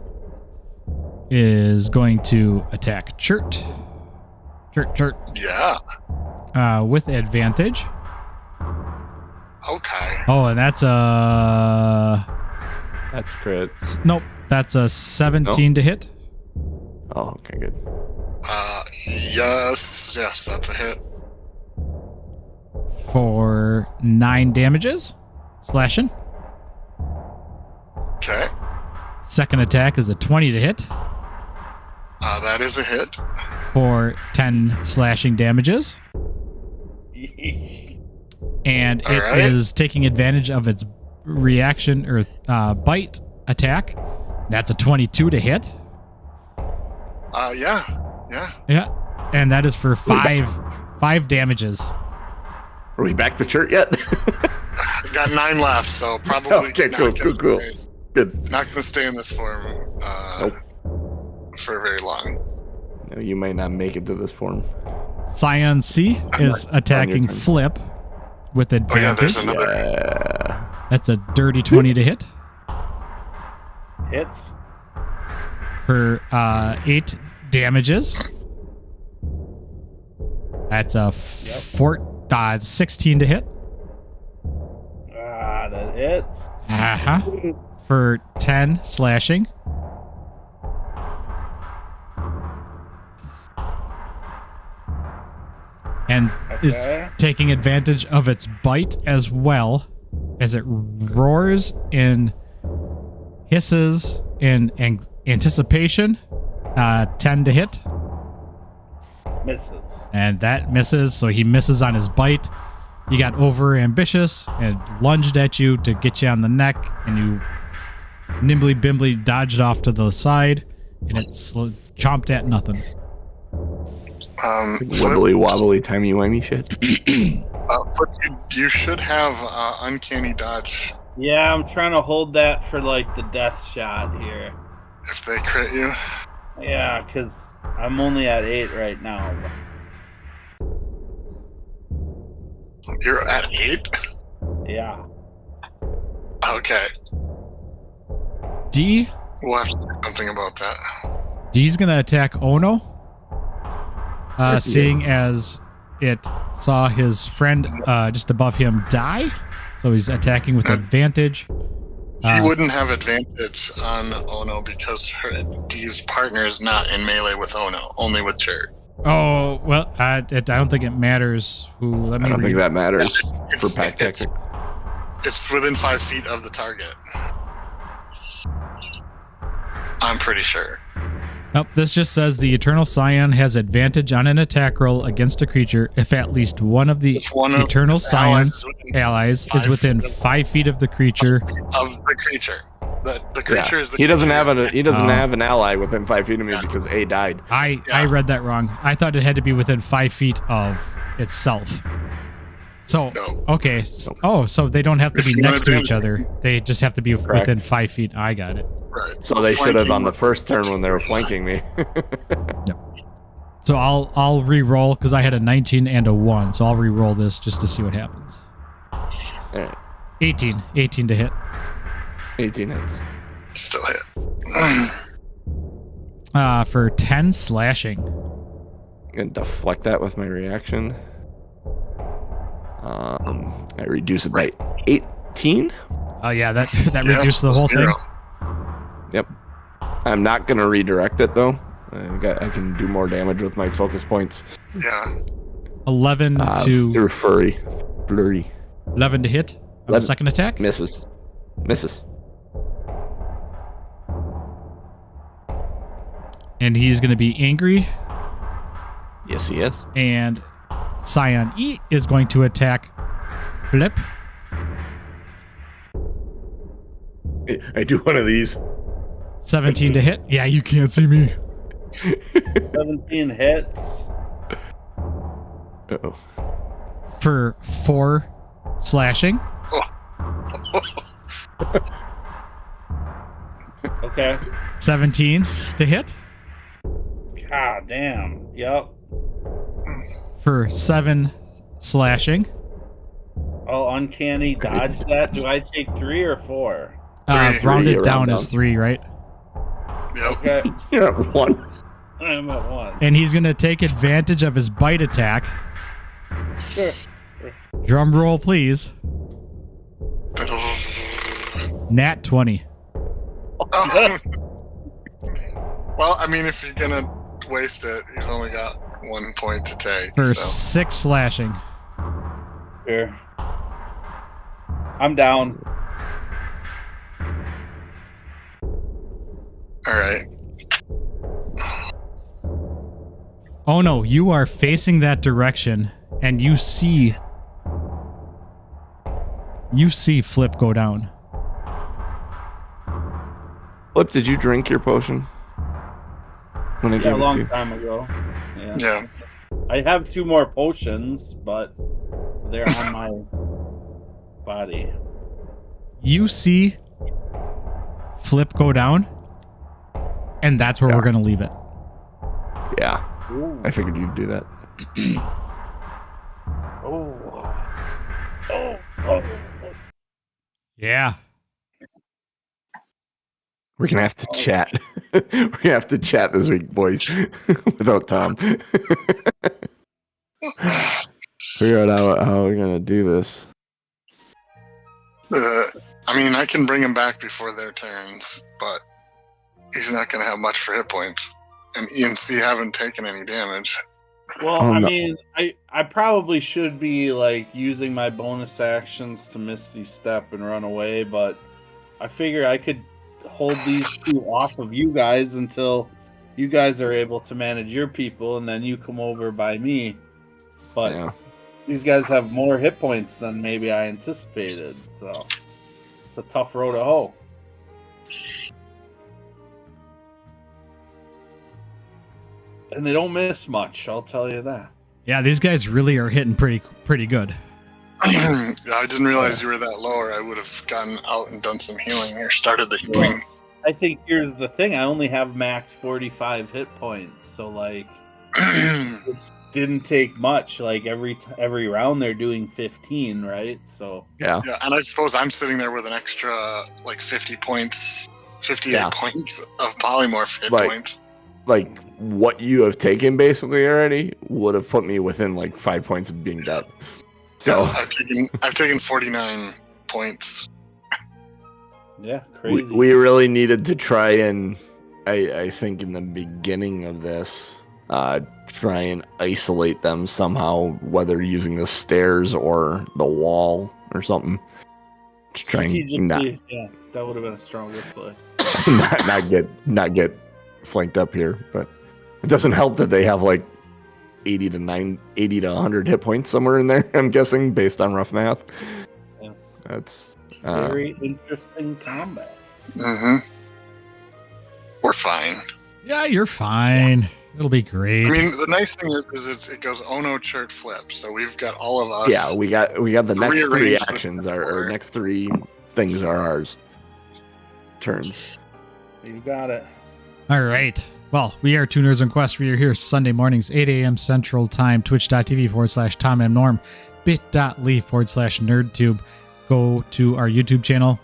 is going to attack Chert. Chert. Yeah. With advantage. Okay. Oh, and that's That's crit. nope. That's a 17 to hit. Oh, okay, good. Yes, that's a hit. For 9 damages. Slashing. Okay. Second attack is a 20 to hit. That is a hit. For 10 slashing damages. And it is taking advantage of its reaction or bite attack. That's a 22 to hit. Yeah. And that is for 5 damages. Are we back to church yet? Got 9 left, so probably. Okay, cool. Good. Not gonna stay in this form for very long. No, you might not make it to this form. Scion C is attacking Flip with advantage. Oh yeah, there's another. That's a dirty 20 to hit. Hits. For 8 damages. That's a 16 to hit. That hits. For 10 slashing. And is taking advantage of its bite as well, as it roars and hisses in anticipation. 10 to hit. Misses. And that misses, so he misses on his bite. He got over ambitious and lunged at you to get you on the neck, and you nimbly bimbly dodged off to the side, and it chomped at nothing. Wobbly wobbly timey wimey shit. But you should have uncanny dodge. Yeah, I'm trying to hold that for like the death shot here. If they crit you. Yeah, because I'm only at 8 right now. You're at 8? Yeah. Okay. D. We'll have to do something about that. D's gonna attack Ono. Seeing as it saw his friend just above him die. So he's attacking with advantage. He wouldn't have advantage on Ono because D's partner is not in melee with Ono, only with Chert. Oh, well, I don't think it matters who. I don't think that matters for pack it's, tactic. It's within 5 feet of the target. I'm pretty sure. Nope, this just says the Eternal Scion has advantage on an attack roll against a creature if at least one of the Eternal Scion's allies is within 5 feet of the creature. Of the creature. The creature is the He doesn't creature. have an ally within 5 feet of me because A died. I read that wrong. I thought it had to be within 5 feet of itself. So, No. okay. So they don't have to be next to each other. They just have to be within 5 feet. I got it. Right. So they should have on the first turn when they were flanking me. So I'll re-roll because I had a 19 and a 1. So I'll re-roll this just to see what happens. Alright. 18 to hit. 18 hits. Still hit. For 10 slashing. I'm gonna deflect that with my reaction. I reduce it by 18. Oh yeah, that reduced the whole thing. Yep. I'm not gonna redirect it though. I can do more damage with my focus points. Yeah. 11 to through flurry. 11 to hit on the second attack. Misses. And he's gonna be angry. Yes, he is. And Scion E is going to attack Flip. I do one of these. 17 to hit. Yeah, you can't see me. 17 hits. Uh-oh. For 4 slashing. Okay. 17 to hit. God damn. Yep. For 7 slashing. Oh, uncanny dodge that. Do I take 3 or 4? Rounded down is 3, right? Yep. Okay. You're at 1. I'm at 1. And he's going to take advantage of his bite attack. Sure. Drum roll, please. Nat 20. Oh. Well, I mean, if you're gonna waste it, he's only got 1 point to take. For So. 6 slashing. Sure. I'm down. All right. Oh no, you are facing that direction, and you see Flip go down. Flip, did you drink your potion? When I Yeah, gave a it to long you? time ago. Yeah. Yeah. I have 2 more potions, but they're on my body. You see Flip go down, and that's where we're going to leave it. Yeah, Ooh. I figured you'd do that. Oh. Yeah. We're gonna have to chat. We're gonna have to chat this week, boys, without Tom. Figure out how we're gonna do this. I mean, I can bring him back before their turns, but he's not going to have much for hit points. And E and C haven't taken any damage. Well, Oh, I no. mean, I probably should be like using my bonus actions to Misty Step and run away, but I figure I could hold these 2 off of you guys until you guys are able to manage your people, and then you come over by me. But Yeah. these guys have more hit points than maybe I anticipated, so it's a tough road to hoe. And they don't miss much, I'll tell you that. Yeah, these guys really are hitting pretty good. I didn't realize you were that low, or I would have gotten out and done some healing, or started the healing. I think here's the thing, I only have max 45 hit points, so like it didn't take much. Like every round they're doing 15, right? So Yeah. Yeah, and I suppose I'm sitting there with an extra, like, 50 points, 58 Yeah. points of polymorph hit Like- points. Like what you have taken basically already would have put me within like 5 points of being dead. So I've taken 49 points. yeah, we, crazy. we really needed to try and I think in the beginning of this try and isolate them somehow, whether using the stairs or the wall or something. To try and not yeah, that would have been a stronger play. not get flanked up here, but it doesn't help that they have like 80 to 100 hit points somewhere in there, I'm guessing, based on rough math. Yeah. That's Very interesting combat. Mm-hmm. We're fine. Yeah, you're fine. It'll be great. I mean, the nice thing is it goes Ono, Chert, Flip. So we've got all of us. yeah, we got the next 3 Rearrange the actions our floor. next 3 things are ours. Turns. You got it. All right. Well, we are Two Nerds on Quest. We are here Sunday mornings, 8 a.m. Central Time, twitch.tv/TomMNorm, bit.ly/NerdTube. Go to our YouTube channel,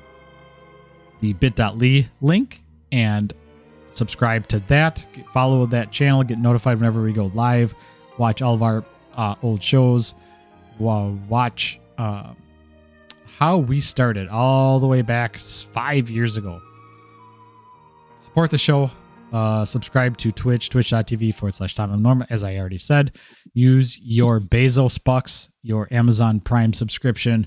the bit.ly link, and subscribe to that. Follow that channel. Get notified whenever we go live. Watch all of our old shows. Watch how we started all the way back 5 years ago. Support the show. Subscribe to twitch.tv/TomMNorm, as I already said. Use your Bezos bucks, your Amazon Prime subscription.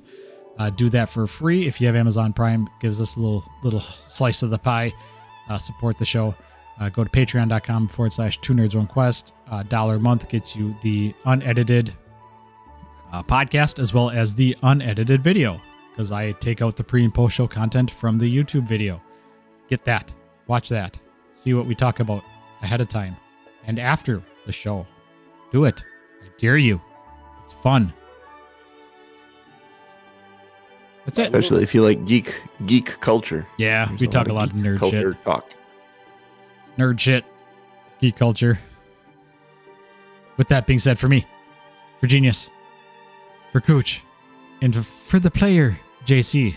Do that for free. If you have Amazon Prime, gives us a little slice of the pie. Support the show. Go to patreon.com/2nerds1quest. $1 a month gets you the unedited podcast as well as the unedited video, because I take out the pre and post show content from the YouTube video. Get that. Watch that. See what we talk about ahead of time and after the show. Do it. I dare you. It's fun. That's it. Especially if you like geek culture. Yeah, There's we talk a lot of geek nerd culture shit. talk. Nerd shit. Geek culture. With that being said, for me, for Genius, for Cooch, and for the player, JC.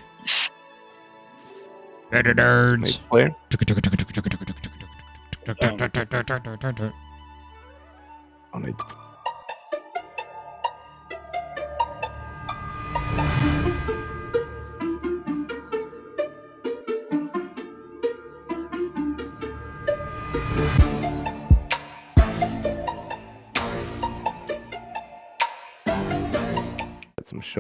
Better nerds. Nice player. Nerds. On it. Some show.